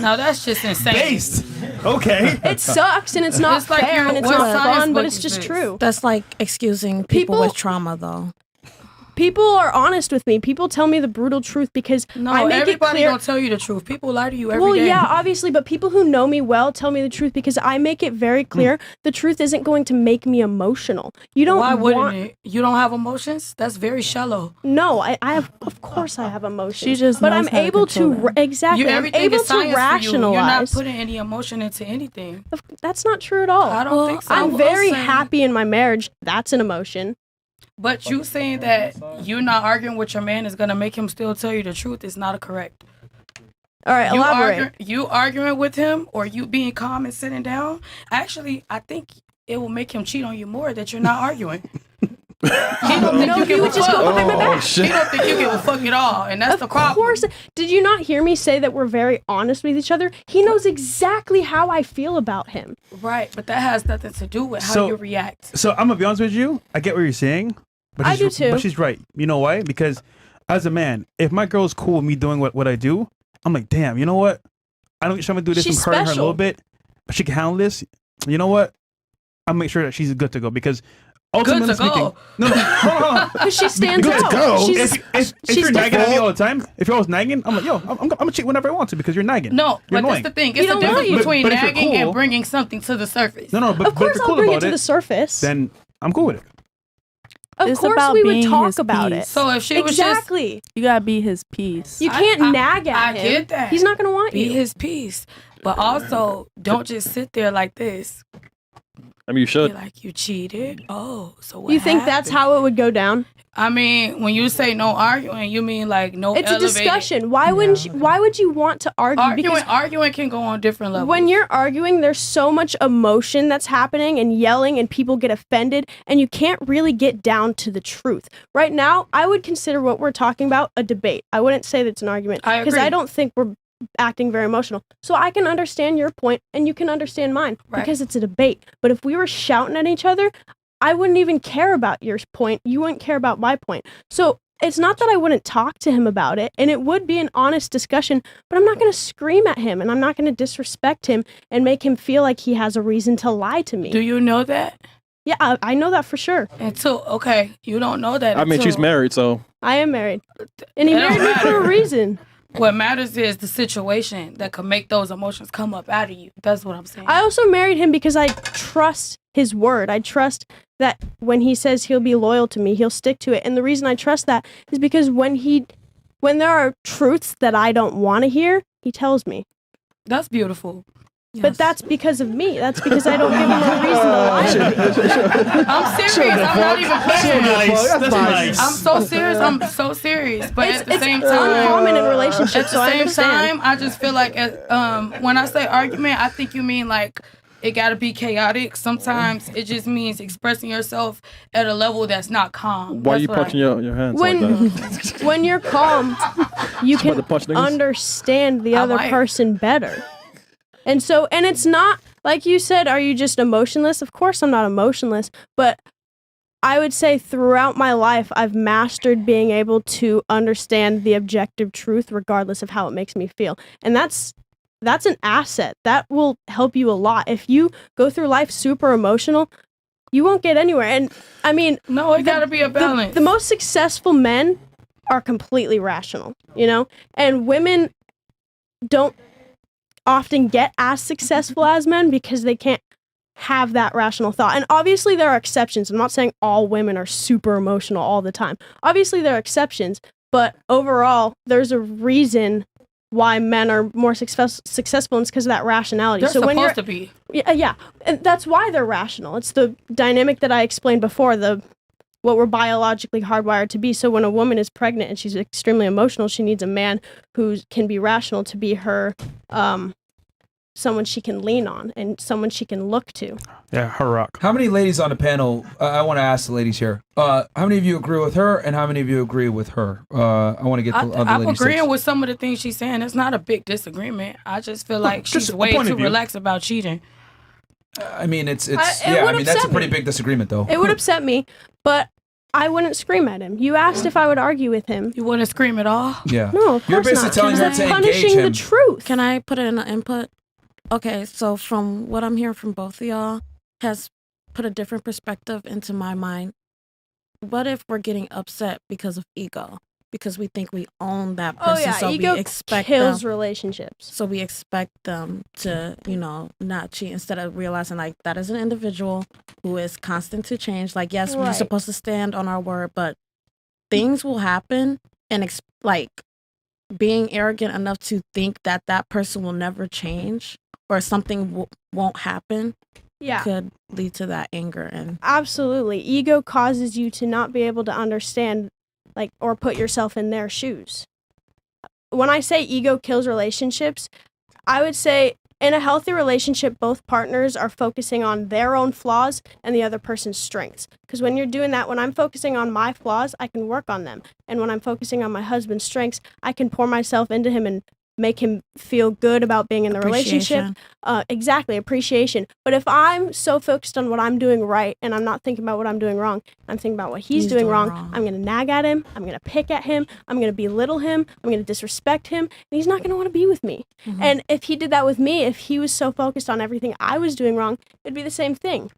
[SPEAKER 6] No, that's just insane.
[SPEAKER 2] based? Okay.
[SPEAKER 5] It sucks and it's not
[SPEAKER 6] It's like
[SPEAKER 5] fair and it's
[SPEAKER 6] what
[SPEAKER 5] not
[SPEAKER 6] science
[SPEAKER 5] fun, but
[SPEAKER 6] book
[SPEAKER 5] it's
[SPEAKER 6] is
[SPEAKER 5] just
[SPEAKER 6] this?
[SPEAKER 5] true.
[SPEAKER 11] That's like excusing people
[SPEAKER 5] People-
[SPEAKER 11] with trauma, though.
[SPEAKER 5] People are honest with me. People tell me the brutal truth because
[SPEAKER 6] No,
[SPEAKER 5] I make it
[SPEAKER 6] everybody
[SPEAKER 5] clear.
[SPEAKER 6] don't tell you the truth. People lie to you every day.
[SPEAKER 5] Well, yeah, obviously, but people who know me well tell me the truth because I make it very clear the truth isn't going to make me emotional. You don't
[SPEAKER 6] Why wouldn't
[SPEAKER 5] want.
[SPEAKER 6] it? You don't have emotions? That's very shallow.
[SPEAKER 5] No, I have. Of course, I have emotions.
[SPEAKER 10] She just
[SPEAKER 5] but
[SPEAKER 10] knows
[SPEAKER 5] I'm
[SPEAKER 10] how to
[SPEAKER 5] able to
[SPEAKER 10] control them.
[SPEAKER 5] exactly.
[SPEAKER 6] You
[SPEAKER 5] I'm
[SPEAKER 6] everything
[SPEAKER 5] able
[SPEAKER 6] is
[SPEAKER 5] to
[SPEAKER 6] science for you.
[SPEAKER 5] rationalize.
[SPEAKER 6] You're not putting any emotion into anything.
[SPEAKER 5] That's not true at all.
[SPEAKER 6] I don't think so.
[SPEAKER 5] I'm very happy in my marriage. That's an emotion.
[SPEAKER 6] But you saying that you're not arguing with your man is gonna make him still tell you the truth is not correct.
[SPEAKER 5] All right, elaborate.
[SPEAKER 6] You arguing with him or you being calm and sitting down? Actually, I think it will make him cheat on you more that you're not arguing. He don't think
[SPEAKER 5] No,
[SPEAKER 6] you
[SPEAKER 5] he
[SPEAKER 6] give a
[SPEAKER 5] would just go
[SPEAKER 6] fuck.
[SPEAKER 5] behind my back.
[SPEAKER 6] He don't think you give a fuck at all, and that's the
[SPEAKER 5] Of
[SPEAKER 6] problem.
[SPEAKER 5] course. Did you not hear me say that we're very honest with each other? He knows exactly how I feel about him.
[SPEAKER 6] Right, but that has nothing to do with how
[SPEAKER 2] So-
[SPEAKER 6] you react.
[SPEAKER 2] So I'm gonna be honest with you. I get what you're saying, but
[SPEAKER 5] I
[SPEAKER 2] she's,
[SPEAKER 5] do too.
[SPEAKER 2] But she's right. You know why? Because as a man, if my girl's cool with me doing what I do, I'm like, damn. You know what? I don't want to do this
[SPEAKER 5] She's
[SPEAKER 2] and hurt her a
[SPEAKER 5] special.
[SPEAKER 2] little bit, but she can handle this. You know what? I'll make sure that she's good to go because ultimately
[SPEAKER 6] Good to
[SPEAKER 2] speaking,
[SPEAKER 6] go.
[SPEAKER 2] no, hold on.
[SPEAKER 5] Because she stands
[SPEAKER 2] Good to
[SPEAKER 5] out.
[SPEAKER 2] go.
[SPEAKER 5] She's,
[SPEAKER 2] If
[SPEAKER 5] she's
[SPEAKER 2] you're nagging at me
[SPEAKER 5] different.
[SPEAKER 2] all the time, if you're always nagging, I'm like, yo, I'm gonna cheat whenever I want to because you're nagging.
[SPEAKER 6] No,
[SPEAKER 2] You're
[SPEAKER 6] but
[SPEAKER 2] annoying.
[SPEAKER 6] that's the thing.
[SPEAKER 5] You
[SPEAKER 6] It's the
[SPEAKER 5] don't
[SPEAKER 6] difference
[SPEAKER 5] want-
[SPEAKER 6] between
[SPEAKER 2] but if you're
[SPEAKER 6] nagging
[SPEAKER 2] cool-
[SPEAKER 6] and bringing something to the surface.
[SPEAKER 2] No, but
[SPEAKER 5] Of course,
[SPEAKER 2] if you're
[SPEAKER 5] I'll
[SPEAKER 2] cool
[SPEAKER 5] bring it
[SPEAKER 2] about
[SPEAKER 5] to the surface.
[SPEAKER 2] then I'm cool with it.
[SPEAKER 5] Of
[SPEAKER 10] It's
[SPEAKER 5] course,
[SPEAKER 10] about
[SPEAKER 5] we would
[SPEAKER 10] being
[SPEAKER 5] talk
[SPEAKER 10] his
[SPEAKER 5] about
[SPEAKER 10] peace.
[SPEAKER 5] it.
[SPEAKER 6] So if she was just
[SPEAKER 5] Exactly.
[SPEAKER 10] You gotta be his peace.
[SPEAKER 5] You can't nag at
[SPEAKER 6] I
[SPEAKER 5] him.
[SPEAKER 6] get that.
[SPEAKER 5] He's not going to want
[SPEAKER 6] be
[SPEAKER 5] you.
[SPEAKER 6] his peace, but also don't just sit there like this.
[SPEAKER 4] I mean, you
[SPEAKER 6] Be
[SPEAKER 4] should.
[SPEAKER 6] like, you cheated. Oh, so what
[SPEAKER 5] You think that's
[SPEAKER 6] happened?
[SPEAKER 5] how it would go down?
[SPEAKER 6] I mean, when you say no arguing, you mean like no.
[SPEAKER 5] It's a
[SPEAKER 6] elevated-
[SPEAKER 5] discussion. Why wouldn't you, why would you want to argue?
[SPEAKER 6] Arguing can go on different levels.
[SPEAKER 5] When you're arguing, there's so much emotion that's happening and yelling, and people get offended, and you can't really get down to the truth. Right now, I would consider what we're talking about a debate. I wouldn't say that's an argument
[SPEAKER 6] I
[SPEAKER 5] because
[SPEAKER 6] agree.
[SPEAKER 5] I don't think we're acting very emotional. So I can understand your point, and you can understand mine
[SPEAKER 6] Right.
[SPEAKER 5] because it's a debate. But if we were shouting at each other, I wouldn't even care about your point. You wouldn't care about my point. So it's not that I wouldn't talk to him about it, and it would be an honest discussion, but I'm not going to scream at him, and I'm not going to disrespect him and make him feel like he has a reason to lie to me.
[SPEAKER 6] Do you know that?
[SPEAKER 5] Yeah, I know that for sure.
[SPEAKER 6] Okay, you don't know that.
[SPEAKER 4] I mean, she's
[SPEAKER 6] until-
[SPEAKER 4] married, so
[SPEAKER 5] I am married. And he
[SPEAKER 6] It don't
[SPEAKER 5] married me for
[SPEAKER 6] matter.
[SPEAKER 5] a reason.
[SPEAKER 6] What matters is the situation that could make those emotions come up out of you. That's what I'm saying.
[SPEAKER 5] I also married him because I trust his word. I trust that when he says he'll be loyal to me, he'll stick to it. And the reason I trust that is because when there are truths that I don't want to hear, he tells me.
[SPEAKER 6] That's beautiful.
[SPEAKER 5] But that's because of me. That's because I don't give him a reason to lie to me.
[SPEAKER 6] I'm serious. I'm not even playing.
[SPEAKER 2] That's nice.
[SPEAKER 6] I'm so serious. I'm so serious. But at the
[SPEAKER 5] It's
[SPEAKER 6] same time,
[SPEAKER 5] common in relationships,
[SPEAKER 6] at
[SPEAKER 5] so
[SPEAKER 6] the
[SPEAKER 5] I
[SPEAKER 6] same
[SPEAKER 5] understand.
[SPEAKER 6] time, I just feel like when I say argument, I think you mean like it got to be chaotic. Sometimes it just means expressing yourself at a level that's not calm.
[SPEAKER 4] why are
[SPEAKER 6] That's
[SPEAKER 4] you
[SPEAKER 6] what I-
[SPEAKER 4] punching your hands like that?
[SPEAKER 5] When you're calm, you
[SPEAKER 4] about to
[SPEAKER 5] can
[SPEAKER 4] punch niggas?
[SPEAKER 5] understand the
[SPEAKER 6] I
[SPEAKER 5] other
[SPEAKER 6] might.
[SPEAKER 5] person better. And it's not like you said, are you just emotionless? Of course I'm not emotionless, but I would say throughout my life, I've mastered being able to understand the objective truth regardless of how it makes me feel. And that's an asset. That will help you a lot. If you go through life super emotional, you won't get anywhere. And I mean,
[SPEAKER 6] No, it got to be a balance.
[SPEAKER 5] the most successful men are completely rational, and women don't often get as successful as men because they can't have that rational thought. And obviously there are exceptions. I'm not saying all women are super emotional all the time. Obviously there are exceptions, but overall there's a reason why men are more successful, and it's because of that rationality.
[SPEAKER 6] They're
[SPEAKER 5] so when
[SPEAKER 6] supposed to be.
[SPEAKER 5] yeah, and that's why they're rational. It's the dynamic that I explained before, what we're biologically hardwired to be. So when a woman is pregnant and she's extremely emotional, she needs a man who can be rational to be her, someone she can lean on and someone she can look to.
[SPEAKER 2] Yeah, her rock.
[SPEAKER 1] How many ladies on the panel? I want to ask the ladies here. How many of you agree with her, and how many of you agree with her? I want to get the other
[SPEAKER 6] I'm
[SPEAKER 1] ladies.
[SPEAKER 6] agreeing with some of the things she's saying. It's not a big disagreement. I just feel like
[SPEAKER 2] just
[SPEAKER 6] she's
[SPEAKER 2] a
[SPEAKER 6] way
[SPEAKER 2] point
[SPEAKER 6] too
[SPEAKER 2] of view.
[SPEAKER 6] relaxed about cheating.
[SPEAKER 1] I mean, it's
[SPEAKER 5] it
[SPEAKER 1] yeah.
[SPEAKER 5] would
[SPEAKER 1] I mean, that's a
[SPEAKER 5] upset
[SPEAKER 1] pretty
[SPEAKER 5] me.
[SPEAKER 1] big disagreement, though.
[SPEAKER 5] It would upset me, but I wouldn't scream at him. You asked if I would argue with him.
[SPEAKER 6] You wouldn't scream at all?
[SPEAKER 1] Yeah.
[SPEAKER 5] No, of
[SPEAKER 1] You're
[SPEAKER 5] course
[SPEAKER 1] basically
[SPEAKER 5] not.
[SPEAKER 1] telling her
[SPEAKER 5] That's
[SPEAKER 1] to engage
[SPEAKER 5] punishing the
[SPEAKER 1] him.
[SPEAKER 5] truth.
[SPEAKER 11] Can I put it in an input? Okay, so from what I'm hearing from both of y'all has put a different perspective into my mind. What if we're getting upset because of ego? Because we think we own that person,
[SPEAKER 5] Oh yeah,
[SPEAKER 11] so
[SPEAKER 5] ego
[SPEAKER 11] we expect
[SPEAKER 5] kills
[SPEAKER 11] them,
[SPEAKER 5] relationships.
[SPEAKER 11] so we expect them to, not cheat instead of realizing like that is an individual who is constant to change. Like, yes, we're
[SPEAKER 5] Right.
[SPEAKER 11] supposed to stand on our word, but things will happen, and being arrogant enough to think that that person will never change or something won't happen
[SPEAKER 5] Yeah.
[SPEAKER 11] could lead to that anger. And
[SPEAKER 5] Absolutely. Ego causes you to not be able to understand, or put yourself in their shoes. When I say ego kills relationships, I would say in a healthy relationship, both partners are focusing on their own flaws and the other person's strengths. Because when you're doing that, when I'm focusing on my flaws, I can work on them. And when I'm focusing on my husband's strengths, I can pour myself into him and make him feel good about being in the relationship. Exactly, appreciation. But if I'm so focused on what I'm doing right and I'm not thinking about what I'm doing wrong, I'm thinking about what he's doing wrong, I'm going to nag at him, I'm going to pick at him, I'm going to belittle him, I'm going to disrespect him, and he's not going to want to be with me. And if he did that with me, if he was so focused on everything I was doing wrong, it'd be the same thing.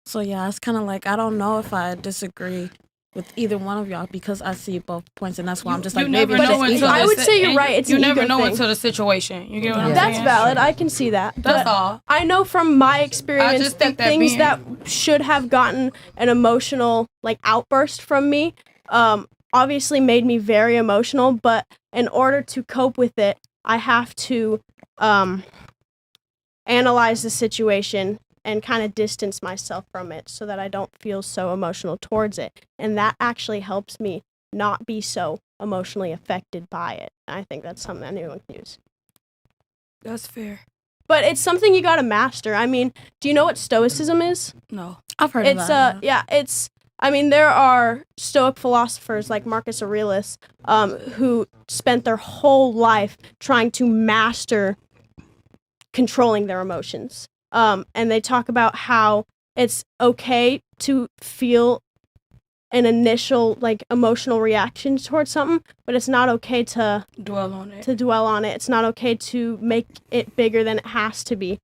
[SPEAKER 11] So yeah, it's kind of like, I don't know if I disagree with either one of y'all because I see both points, and that's why I'm just like, maybe
[SPEAKER 5] but I would say you're right. It's
[SPEAKER 6] you
[SPEAKER 5] an
[SPEAKER 6] never
[SPEAKER 5] ego
[SPEAKER 6] know
[SPEAKER 5] thing.
[SPEAKER 6] until the situation. You get what I'm
[SPEAKER 5] That's
[SPEAKER 6] saying?
[SPEAKER 5] valid. I can see that.
[SPEAKER 6] That's
[SPEAKER 5] But
[SPEAKER 6] all.
[SPEAKER 5] I know from my experience
[SPEAKER 6] just
[SPEAKER 5] that
[SPEAKER 6] think that
[SPEAKER 5] things
[SPEAKER 6] being-
[SPEAKER 5] that should have gotten an emotional outburst from me, obviously made me very emotional. But in order to cope with it, I have to analyze the situation and kind of distance myself from it so that I don't feel so emotional towards it. And that actually helps me not be so emotionally affected by it. I think that's something anyone can use.
[SPEAKER 6] That's fair.
[SPEAKER 5] But it's something you gotta master. I mean, do you know what stoicism is?
[SPEAKER 6] No.
[SPEAKER 11] I've heard
[SPEAKER 5] It's
[SPEAKER 11] of that.
[SPEAKER 5] I mean, there are Stoic philosophers like Marcus Aurelius, who spent their whole life trying to master controlling their emotions. And they talk about how it's okay to feel an initial emotional reaction towards something, but it's not okay to
[SPEAKER 6] dwell on it.
[SPEAKER 5] It's not okay to make it bigger than it has to be,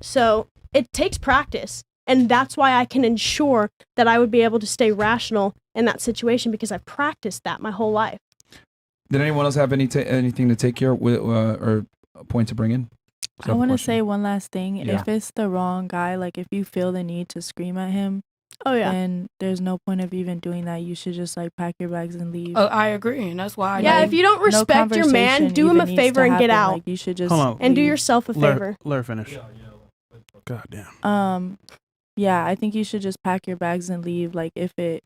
[SPEAKER 5] So it takes practice, and that's why I can ensure that I would be able to stay rational in that situation because I've practiced that my whole life.
[SPEAKER 1] Did anyone else have anything to take care with or a point to bring in?
[SPEAKER 10] I want to say one last thing.
[SPEAKER 1] Yeah.
[SPEAKER 10] If it's the wrong guy, if you feel the need to scream at him, then there's no point of even doing that. You should just pack your bags and leave.
[SPEAKER 6] Oh, I agree, and that's why.
[SPEAKER 5] If you don't respect your man, do him a favor and get out.
[SPEAKER 10] You should just
[SPEAKER 2] Hold on.
[SPEAKER 5] and do yourself a favor.
[SPEAKER 2] Let her finish. God damn.
[SPEAKER 10] Yeah, I think you should just pack your bags and leave. If it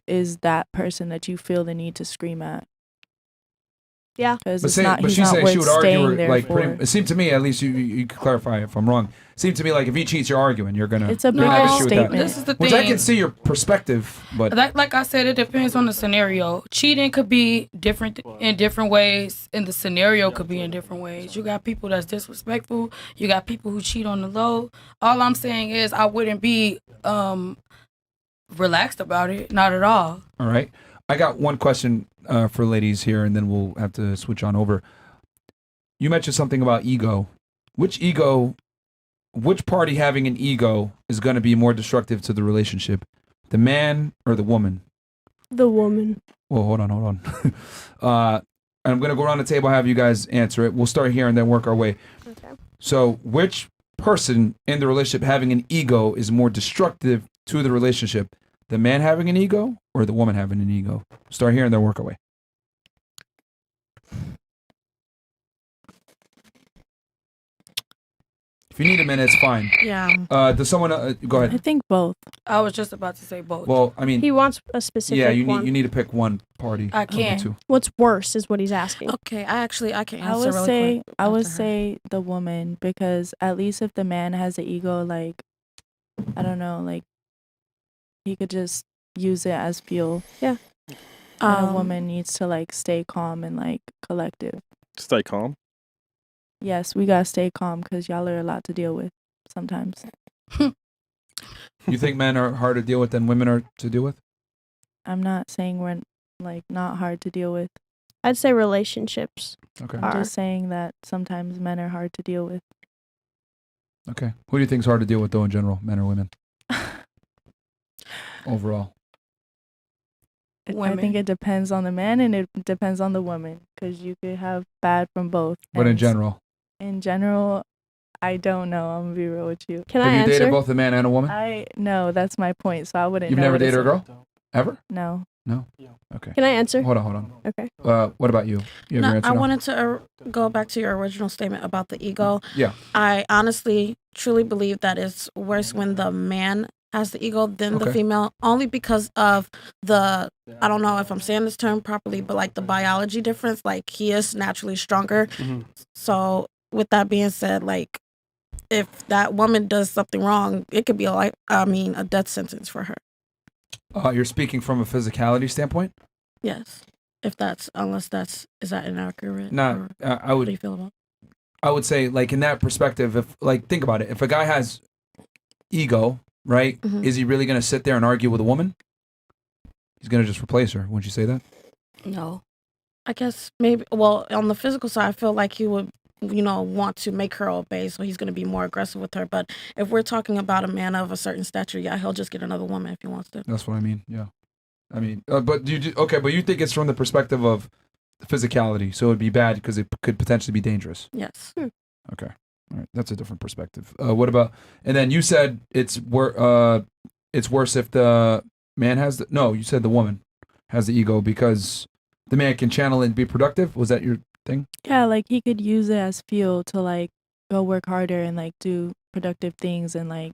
[SPEAKER 10] is that person that you feel the need to scream at.
[SPEAKER 5] Yeah,
[SPEAKER 10] because
[SPEAKER 1] But
[SPEAKER 10] he's
[SPEAKER 1] she's
[SPEAKER 10] not
[SPEAKER 1] saying
[SPEAKER 10] worth
[SPEAKER 1] she would argue
[SPEAKER 10] staying
[SPEAKER 1] her,
[SPEAKER 10] there for.
[SPEAKER 1] it seemed to me, at least you could clarify if I'm wrong. It seemed to me like if he cheats, you're arguing. You're gonna.
[SPEAKER 10] It's a
[SPEAKER 1] you're gonna have
[SPEAKER 10] big
[SPEAKER 1] issue with that.
[SPEAKER 10] statement.
[SPEAKER 6] This is the
[SPEAKER 1] Which
[SPEAKER 6] thing.
[SPEAKER 1] I can see your perspective, but
[SPEAKER 6] Like I said, it depends on the scenario. Cheating could be different in different ways, and the scenario could be in different ways. You got people that's disrespectful. You got people who cheat on the low. All I'm saying is I wouldn't be relaxed about it. Not at all.
[SPEAKER 1] all right. I got one question for ladies here, and then we'll have to switch on over. You mentioned something about ego. Which party having an ego is going to be more destructive to the relationship? The man or the woman?
[SPEAKER 5] The woman.
[SPEAKER 1] Well, hold on. I'm going to go around the table, have you guys answer it. We'll start here and then work our way.
[SPEAKER 5] Okay.
[SPEAKER 1] So, which person in the relationship having an ego is more destructive to the relationship? The man having an ego or the woman having an ego? Start here and then work our way. If you need a minute, it's fine.
[SPEAKER 11] Yeah.
[SPEAKER 1] Does someone go
[SPEAKER 10] I
[SPEAKER 1] ahead?
[SPEAKER 10] think both.
[SPEAKER 6] I was just about to say both.
[SPEAKER 1] Well, I mean,
[SPEAKER 5] He wants a specific
[SPEAKER 1] yeah, you
[SPEAKER 5] one.
[SPEAKER 1] need to pick one party.
[SPEAKER 6] I
[SPEAKER 1] of the
[SPEAKER 6] can't.
[SPEAKER 1] two.
[SPEAKER 5] What's worse is what he's asking.
[SPEAKER 11] Okay, I can answer
[SPEAKER 10] I would
[SPEAKER 11] really
[SPEAKER 10] say
[SPEAKER 11] quick.
[SPEAKER 10] I would
[SPEAKER 11] after her.
[SPEAKER 10] say the woman, because at least if the man has an ego, I don't know, he could just use it as fuel.
[SPEAKER 5] Yeah.
[SPEAKER 10] And a woman needs to stay calm and collective.
[SPEAKER 4] Stay calm.
[SPEAKER 10] Yes, we gotta stay calm because y'all are a lot to deal with sometimes.
[SPEAKER 1] You think men are harder to deal with than women are to deal with?
[SPEAKER 10] I'm not saying we're not hard to deal with.
[SPEAKER 5] I'd say relationships.
[SPEAKER 1] Okay.
[SPEAKER 10] I'm just saying that sometimes men are hard to deal with.
[SPEAKER 1] Okay. Who do you think is hard to deal with, though, in general, men or women? Overall.
[SPEAKER 10] I
[SPEAKER 6] Women.
[SPEAKER 10] think it depends on the man and it depends on the woman because you could have bad from both.
[SPEAKER 1] But in
[SPEAKER 10] And
[SPEAKER 1] general.
[SPEAKER 10] In general, I don't know. I'm gonna be real with you.
[SPEAKER 5] Can
[SPEAKER 1] Have
[SPEAKER 5] I
[SPEAKER 1] you
[SPEAKER 5] answer?
[SPEAKER 1] dated both a man and a woman?
[SPEAKER 10] No, that's my point. So I wouldn't.
[SPEAKER 1] You've
[SPEAKER 10] know
[SPEAKER 1] never
[SPEAKER 10] what to
[SPEAKER 1] dated a
[SPEAKER 10] say.
[SPEAKER 1] girl? Ever?
[SPEAKER 10] No.
[SPEAKER 1] No? Okay.
[SPEAKER 5] Can I answer?
[SPEAKER 1] Hold on.
[SPEAKER 5] Okay.
[SPEAKER 1] What about you? You have your
[SPEAKER 11] No,
[SPEAKER 1] answer
[SPEAKER 11] I
[SPEAKER 1] now?
[SPEAKER 11] wanted to go back to your original statement about the ego.
[SPEAKER 1] Yeah.
[SPEAKER 11] I honestly, truly believe that it's worse when the man has the ego than the
[SPEAKER 1] Okay.
[SPEAKER 11] female, only because of I don't know if I'm saying this term properly, but the biology difference, he is naturally stronger.
[SPEAKER 4] Mhm.
[SPEAKER 11] So with that being said, if that woman does something wrong, it could be a death sentence for her.
[SPEAKER 1] You're speaking from a physicality standpoint?
[SPEAKER 11] Yes. Unless is that inaccurate?
[SPEAKER 1] Nah,
[SPEAKER 11] Or
[SPEAKER 1] I
[SPEAKER 11] what do you
[SPEAKER 1] would
[SPEAKER 11] feel about?
[SPEAKER 1] I would say like in that perspective, if like think about it, if a guy has ego, right,
[SPEAKER 11] Mhm.
[SPEAKER 1] is he really gonna sit there and argue with a woman? He's gonna just replace her. Wouldn't you say that?
[SPEAKER 11] No. I guess maybe. Well, on the physical side, I feel like he would, want to make her obey, so he's going to be more aggressive with her. But if we're talking about a man of a certain stature, yeah, he'll just get another woman if he wants to.
[SPEAKER 1] That's what I mean. Yeah, I mean, but but you think it's from the perspective of physicality, so it'd be bad because it could potentially be dangerous.
[SPEAKER 11] Yes.
[SPEAKER 1] Okay, all right, that's a different perspective. What about? And then you said it's worse if the man has the. No, you said the woman has the ego because the man can channel it and be productive. Was that your thing?
[SPEAKER 10] Yeah, like he could use it as fuel to like go work harder and like do productive things and like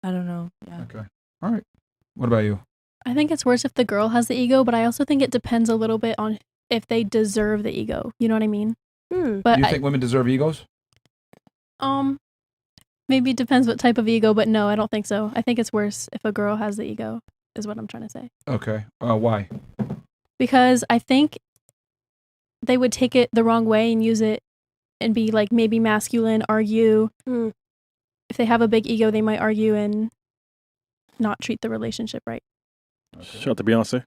[SPEAKER 10] I don't know. Yeah.
[SPEAKER 1] Okay, all right. What about you?
[SPEAKER 9] I think it's worse if the girl has the ego, but I also think it depends a little bit on if they deserve the ego. You know what I mean? But
[SPEAKER 1] You think women deserve egos?
[SPEAKER 9] maybe it depends what type of ego, but no, I don't think so. I think it's worse if a girl has the ego, is what I'm trying to say.
[SPEAKER 1] Okay. Why?
[SPEAKER 9] Because I think they would take it the wrong way and use it and be like maybe masculine, argue. If they have a big ego, they might argue and not treat the relationship right.
[SPEAKER 4] Shout out to Beyonce.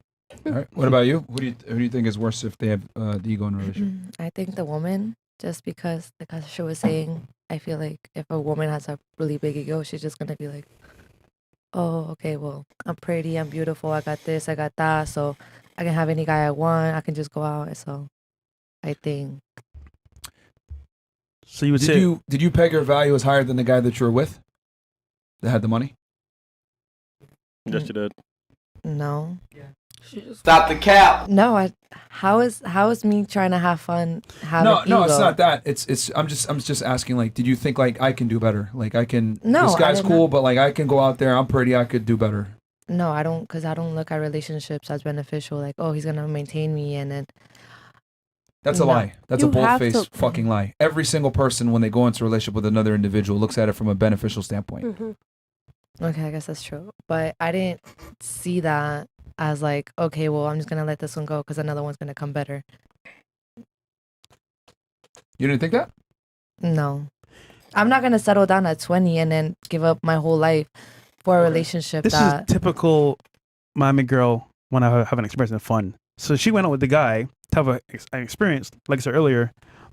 [SPEAKER 1] All right. What about you? Who do you think is worse if they have the ego in a relationship?
[SPEAKER 8] I think the woman, just because, like Asha was saying, I feel like if a woman has a really big ego, she's just going to be like, oh, okay, well, I'm pretty, I'm beautiful, I got this, I got that, so I can have any guy I want, I can just go out. So I think.
[SPEAKER 2] So you would say.
[SPEAKER 1] Did you peg her value as higher than the guy that you were with that had the money?
[SPEAKER 4] Yes, you did.
[SPEAKER 8] No.
[SPEAKER 12] Stop the cap.
[SPEAKER 8] No, how is me trying to have fun having
[SPEAKER 1] No,
[SPEAKER 8] ego?
[SPEAKER 1] it's not that. It's I'm just asking, like, did you think like I can do better? Like I can
[SPEAKER 8] No,
[SPEAKER 1] this
[SPEAKER 8] I
[SPEAKER 1] guy's
[SPEAKER 8] did
[SPEAKER 1] cool,
[SPEAKER 8] not.
[SPEAKER 1] but like I can go out there, I'm pretty, I could do better.
[SPEAKER 8] No, I don't, because I don't look at relationships as beneficial. Like, oh, he's gonna maintain me, and then
[SPEAKER 1] That's a
[SPEAKER 8] No.
[SPEAKER 1] lie. That's a
[SPEAKER 10] You have
[SPEAKER 1] bold-faced
[SPEAKER 10] to-
[SPEAKER 1] fucking lie. Every single person when they go into a relationship with another individual looks at it from a beneficial standpoint.
[SPEAKER 8] okay, I guess that's true. But I didn't see that as like, okay, well, I'm just gonna let this one go because another one's gonna come better.
[SPEAKER 1] You didn't think that?
[SPEAKER 8] No, I'm not gonna settle down at 20 and then give up my whole life for a relationship
[SPEAKER 2] This
[SPEAKER 8] that.
[SPEAKER 2] is typical Miami girl when I have an experience in fun. So she went out with the guy to have an experience, like I said earlier,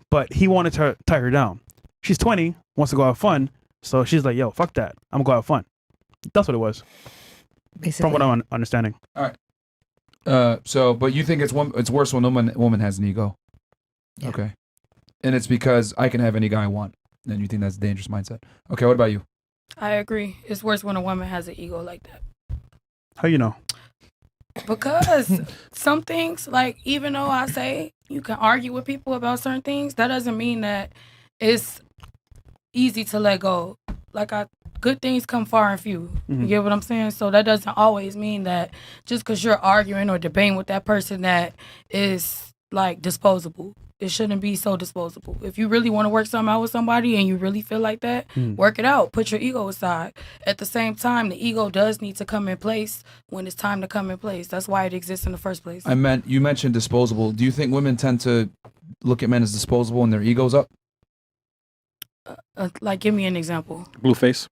[SPEAKER 2] but he wanted to tie her down. She's 20, wants to go have fun, so she's like, yo, fuck that. I'm gonna go have fun. That's what it was,
[SPEAKER 8] Basically.
[SPEAKER 2] from what I'm understanding.
[SPEAKER 1] But you think it's worse when a woman has an ego?
[SPEAKER 8] Yeah.
[SPEAKER 1] Okay, and it's because I can have any guy I want. And you think that's a dangerous mindset? Okay, what about you?
[SPEAKER 6] I agree. It's worse when a woman has an ego like that.
[SPEAKER 2] How you know?
[SPEAKER 6] Because some things, like, even though I say you can argue with people about certain things, that doesn't mean that it's easy to let go. Like, good things come far and few. You get what I'm saying? So that doesn't always mean that just because you're arguing or debating with that person that is, like, disposable. It shouldn't be so disposable. If you really want to work something out with somebody and you really feel like that, work it out. Put your ego aside. At the same time, the ego does need to come in place when it's time to come in place. That's why it exists in the first place.
[SPEAKER 1] You mentioned disposable. Do you think women tend to look at men as disposable and their ego's up?
[SPEAKER 6] Like, give me an example.
[SPEAKER 4] Blueface.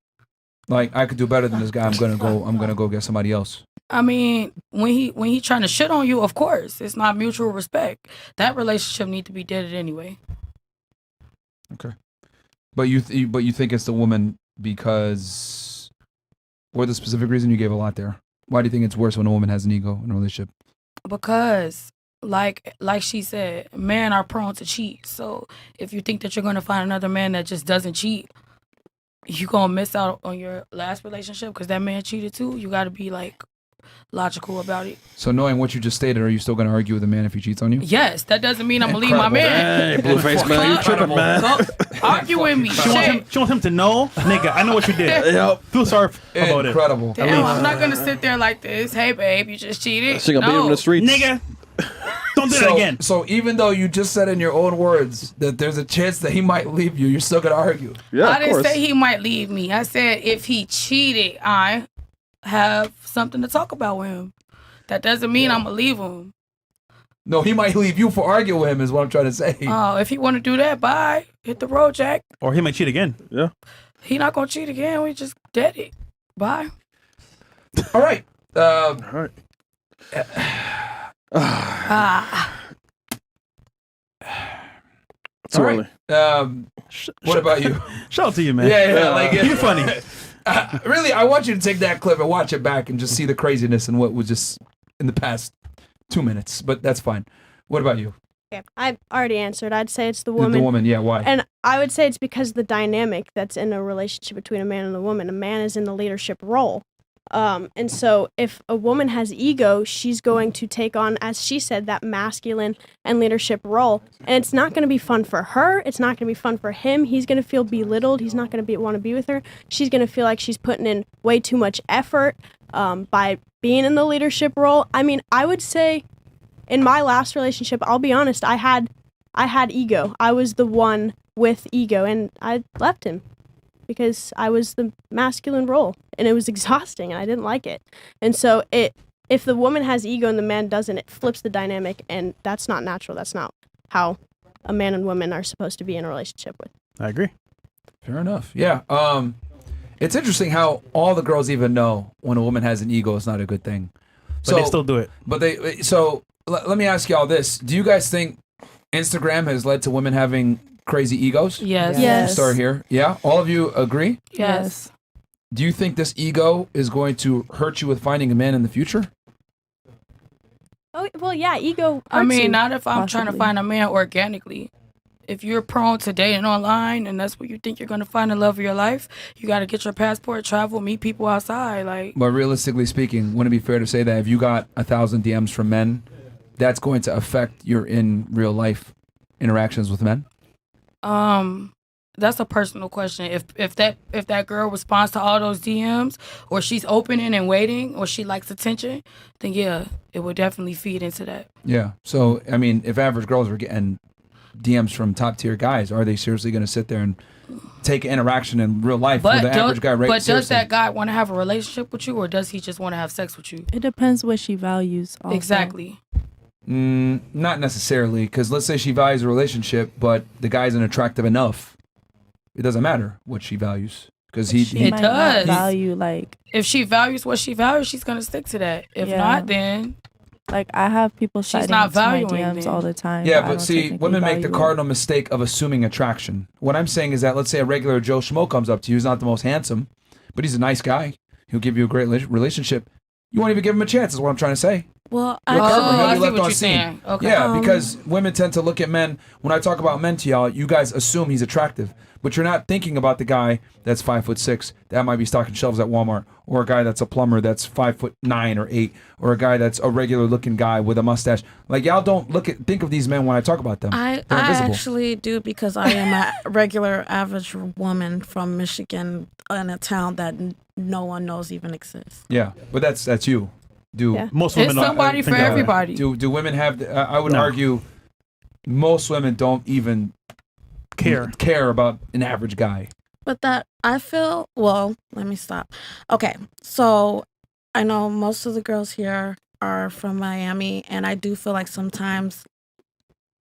[SPEAKER 1] Like, I could do better than this guy. I'm gonna go get somebody else.
[SPEAKER 6] I mean, when he trying to shit on you, of course, it's not mutual respect. That relationship need to be dead anyway.
[SPEAKER 1] Okay, but you think it's the woman because, what the specific reason? You gave a lot there. Why do you think it's worse when a woman has an ego in a relationship?
[SPEAKER 6] Because like she said, men are prone to cheat. So if you think that you're gonna find another man that just doesn't cheat, you gonna miss out on your last relationship because that man cheated too. You got to be like logical about it.
[SPEAKER 1] So knowing what you just stated, are you still going to argue with a man if he cheats on you?
[SPEAKER 6] Yes, that doesn't mean I'm gonna leave my man.
[SPEAKER 4] Hey, Blueface, man, you tripping, man.
[SPEAKER 6] Go, argue with me.
[SPEAKER 2] She wants him to know, nigga, I know what you did.
[SPEAKER 4] Yep.
[SPEAKER 2] Feel sorry about it.
[SPEAKER 1] Incredible.
[SPEAKER 6] Damn, I'm not gonna sit there like this. Hey, babe, you just cheated.
[SPEAKER 4] She gonna beat him in the streets.
[SPEAKER 2] Nigga, don't do that again.
[SPEAKER 1] So even though you just said in your own words that there's a chance that he might leave you, you're still going to argue.
[SPEAKER 4] Yeah,
[SPEAKER 6] I
[SPEAKER 4] of
[SPEAKER 6] didn't
[SPEAKER 4] course.
[SPEAKER 6] say he might leave me. I said if he cheated, I have something to talk about with him. That doesn't mean I'm gonna leave him.
[SPEAKER 1] No, he might leave you for arguing with him. Is what I'm trying to say.
[SPEAKER 6] Oh, if he want to do that, bye. Hit the road, Jack.
[SPEAKER 2] Or he might cheat again.
[SPEAKER 4] Yeah.
[SPEAKER 6] He not gonna cheat again. We just dead it. Bye.
[SPEAKER 1] All right.
[SPEAKER 4] All right. Too
[SPEAKER 1] All
[SPEAKER 4] early.
[SPEAKER 1] right. What about you?
[SPEAKER 2] Shout out to you, man.
[SPEAKER 1] Yeah, like
[SPEAKER 2] You're funny.
[SPEAKER 1] Really, I want you to take that clip and watch it back and just see the craziness and what was just in the past 2 minutes. But that's fine. What about you?
[SPEAKER 5] Okay, I've already answered. I'd say it's the
[SPEAKER 1] The
[SPEAKER 5] woman.
[SPEAKER 1] woman, yeah. Why?
[SPEAKER 5] And I would say it's because the dynamic that's in a relationship between a man and a woman. A man is in the leadership role. And so if a woman has ego, she's going to take on, as she said, that masculine and leadership role. And it's not going to be fun for her. It's not going to be fun for him. He's going to feel belittled. He's not going to want to be with her. She's going to feel like she's putting in way too much effort by being in the leadership role. I mean, I would say in my last relationship, I'll be honest, I had ego. I was the one with ego, and I left him because I was the masculine role, and it was exhausting, and I didn't like it. And so if the woman has ego and the man doesn't, it flips the dynamic, and that's not natural. That's not how a man and woman are supposed to be in a relationship with.
[SPEAKER 2] I agree.
[SPEAKER 1] Fair enough. Yeah. It's interesting how all the girls even know when a woman has an ego, it's not a good thing.
[SPEAKER 2] But they still do it.
[SPEAKER 1] But let me ask y'all this: do you guys think Instagram has led to women having crazy egos?
[SPEAKER 6] Yes.
[SPEAKER 5] Yes.
[SPEAKER 1] Start here. Yeah. All of you agree?
[SPEAKER 6] Yes.
[SPEAKER 1] Do you think this ego is going to hurt you with finding a man in the future?
[SPEAKER 5] Oh, well, yeah, ego
[SPEAKER 6] I
[SPEAKER 5] hurts
[SPEAKER 6] mean,
[SPEAKER 5] you.
[SPEAKER 6] not if I'm trying to
[SPEAKER 10] Possibly.
[SPEAKER 6] find a man organically. If you're prone to dating online and that's where you think you're gonna find the love of your life, you gotta get your passport, travel, meet people outside. Like,
[SPEAKER 1] But realistically speaking, wouldn't it be fair to say that if you got 1,000 DMs from men, that's going to affect your in real life interactions with men?
[SPEAKER 6] that's a personal question. If that girl responds to all those DMs, or she's opening and waiting, or she likes attention, then yeah, it would definitely feed into that.
[SPEAKER 1] Yeah. So, I mean, if average girls were getting DMs from top tier guys, are they seriously going to sit there and take interaction in real life with the average guy?
[SPEAKER 6] But does that guy want to have a relationship with you, or does he just want to have sex with you?
[SPEAKER 10] It depends what she values. Also.
[SPEAKER 6] Exactly.
[SPEAKER 1] Not necessarily, because let's say she values a relationship, but the guy isn't attractive enough. It doesn't matter what she values, because
[SPEAKER 10] She
[SPEAKER 6] It
[SPEAKER 10] might not
[SPEAKER 6] does.
[SPEAKER 10] value like
[SPEAKER 6] If she values what she values, she's gonna stick to that. If
[SPEAKER 10] Yeah.
[SPEAKER 6] not, then
[SPEAKER 10] I have people
[SPEAKER 6] She's
[SPEAKER 10] sliding
[SPEAKER 6] not
[SPEAKER 10] into my
[SPEAKER 6] valuing
[SPEAKER 10] DMs
[SPEAKER 6] then.
[SPEAKER 10] all the time.
[SPEAKER 1] Yeah,
[SPEAKER 10] I
[SPEAKER 1] but
[SPEAKER 10] don't
[SPEAKER 1] see,
[SPEAKER 10] technically
[SPEAKER 1] women make the
[SPEAKER 10] value it.
[SPEAKER 1] cardinal mistake of assuming attraction. What I'm saying is that, let's say a regular Joe Schmo comes up to you, he's not the most handsome, but he's a nice guy. He'll give you a great relationship. You won't even give him a chance, is what I'm trying to say.
[SPEAKER 11] Well,
[SPEAKER 1] You'll cover him. He'll
[SPEAKER 6] I
[SPEAKER 1] be
[SPEAKER 6] see
[SPEAKER 1] left
[SPEAKER 6] what
[SPEAKER 1] on
[SPEAKER 6] you're
[SPEAKER 1] scene.
[SPEAKER 6] saying. Okay.
[SPEAKER 1] Yeah, because women tend to look at men. When I talk about men to y'all, you guys assume he's attractive, but you're not thinking about the guy that's 5'6" that might be stocking shelves at Walmart, or a guy that's a plumber that's 5'9" or 8, or a guy that's a regular looking guy with a mustache. Like, y'all don't think of these men when I talk about them.
[SPEAKER 11] I
[SPEAKER 1] They're invisible.
[SPEAKER 11] actually do, because I am a regular average woman from Michigan in a town that no one knows even exists.
[SPEAKER 1] Yeah, but that's you.
[SPEAKER 5] Yeah.
[SPEAKER 2] Most
[SPEAKER 6] It's
[SPEAKER 2] women don't
[SPEAKER 6] somebody
[SPEAKER 2] think
[SPEAKER 6] for
[SPEAKER 2] that way.
[SPEAKER 6] everybody.
[SPEAKER 1] Do women have? I would
[SPEAKER 2] No.
[SPEAKER 1] argue most women don't even
[SPEAKER 2] Care.
[SPEAKER 1] about an average guy.
[SPEAKER 11] But that I feel, well, let me stop. Okay, so I know most of the girls here are from Miami, and I do feel like sometimes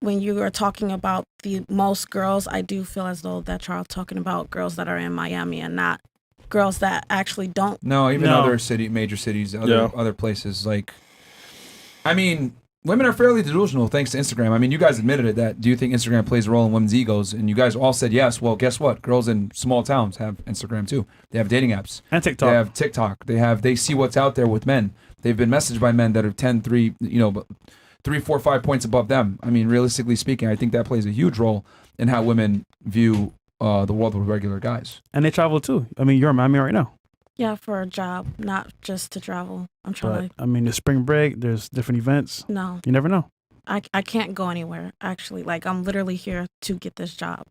[SPEAKER 11] when you are talking about the most girls, I do feel as though that you're talking about girls that are in Miami and not girls that actually don't.
[SPEAKER 1] No, even
[SPEAKER 2] No.
[SPEAKER 1] other major cities, other places. Like, I mean, women are fairly delusional thanks to Instagram. I mean, you guys admitted it. That do you think Instagram plays a role in women's egos? And you guys all said yes. Well, guess what? Girls in small towns have Instagram too. They have dating apps.
[SPEAKER 2] And TikTok.
[SPEAKER 1] They have TikTok. They see what's out there with men. They've been messaged by men that are 10, 3, 3, 4, 5 points above them. I mean, realistically speaking, I think that plays a huge role in how women view the world with regular guys.
[SPEAKER 2] And they travel too. I mean, you're in Miami right now.
[SPEAKER 11] Yeah, for a job, not just to travel. I'm trying
[SPEAKER 2] But I mean, there's spring break. There's different events.
[SPEAKER 11] to. No,
[SPEAKER 2] You never know.
[SPEAKER 11] I can't go anywhere. Actually, like I'm literally here to get this job.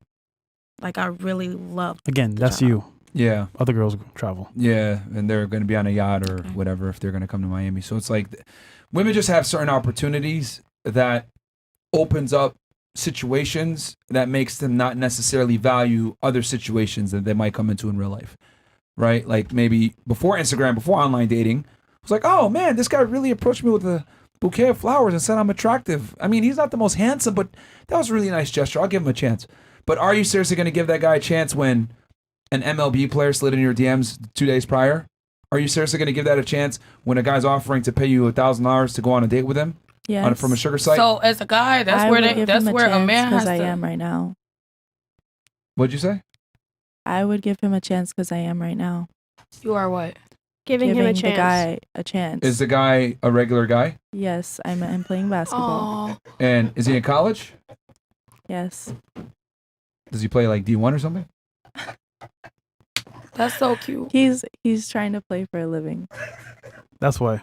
[SPEAKER 11] Like I really love.
[SPEAKER 2] Again,
[SPEAKER 11] the
[SPEAKER 2] that's
[SPEAKER 11] job.
[SPEAKER 2] you.
[SPEAKER 1] Yeah.
[SPEAKER 2] Other girls travel.
[SPEAKER 1] Yeah, and they're going to be on a yacht or
[SPEAKER 11] Okay.
[SPEAKER 1] whatever if they're going to come to Miami. So it's like women just have certain opportunities that opens up situations that makes them not necessarily value other situations that they might come into in real life. Right? Like maybe before Instagram, before online dating, it was like, oh man, this guy really approached me with bouquet of flowers and said I'm attractive. I mean, he's not the most handsome, but that was a really nice gesture. I'll give him a chance. But are you seriously going to give that guy a chance when an MLB player slid in your DMs 2 days prior? Are you seriously going to give that a chance when a guy's offering to pay you $1,000 to go on a date with him?
[SPEAKER 10] Yes.
[SPEAKER 1] From a sugar site?
[SPEAKER 6] So as a guy, that's
[SPEAKER 10] I
[SPEAKER 6] where
[SPEAKER 10] would give him
[SPEAKER 6] a man has
[SPEAKER 10] because I
[SPEAKER 6] to.
[SPEAKER 10] am right now.
[SPEAKER 1] What'd you say?
[SPEAKER 10] I would give him a chance because I am right now.
[SPEAKER 6] You are what?
[SPEAKER 5] Giving him a
[SPEAKER 10] the
[SPEAKER 5] chance.
[SPEAKER 10] guy a chance.
[SPEAKER 1] Is the guy a regular guy?
[SPEAKER 10] Yes, I'm playing basketball.
[SPEAKER 6] Oh,
[SPEAKER 1] And is he in college?
[SPEAKER 10] Yes.
[SPEAKER 1] Does he play like D1 or something?
[SPEAKER 6] that's so cute.
[SPEAKER 10] He's trying to play for a living.
[SPEAKER 2] That's why.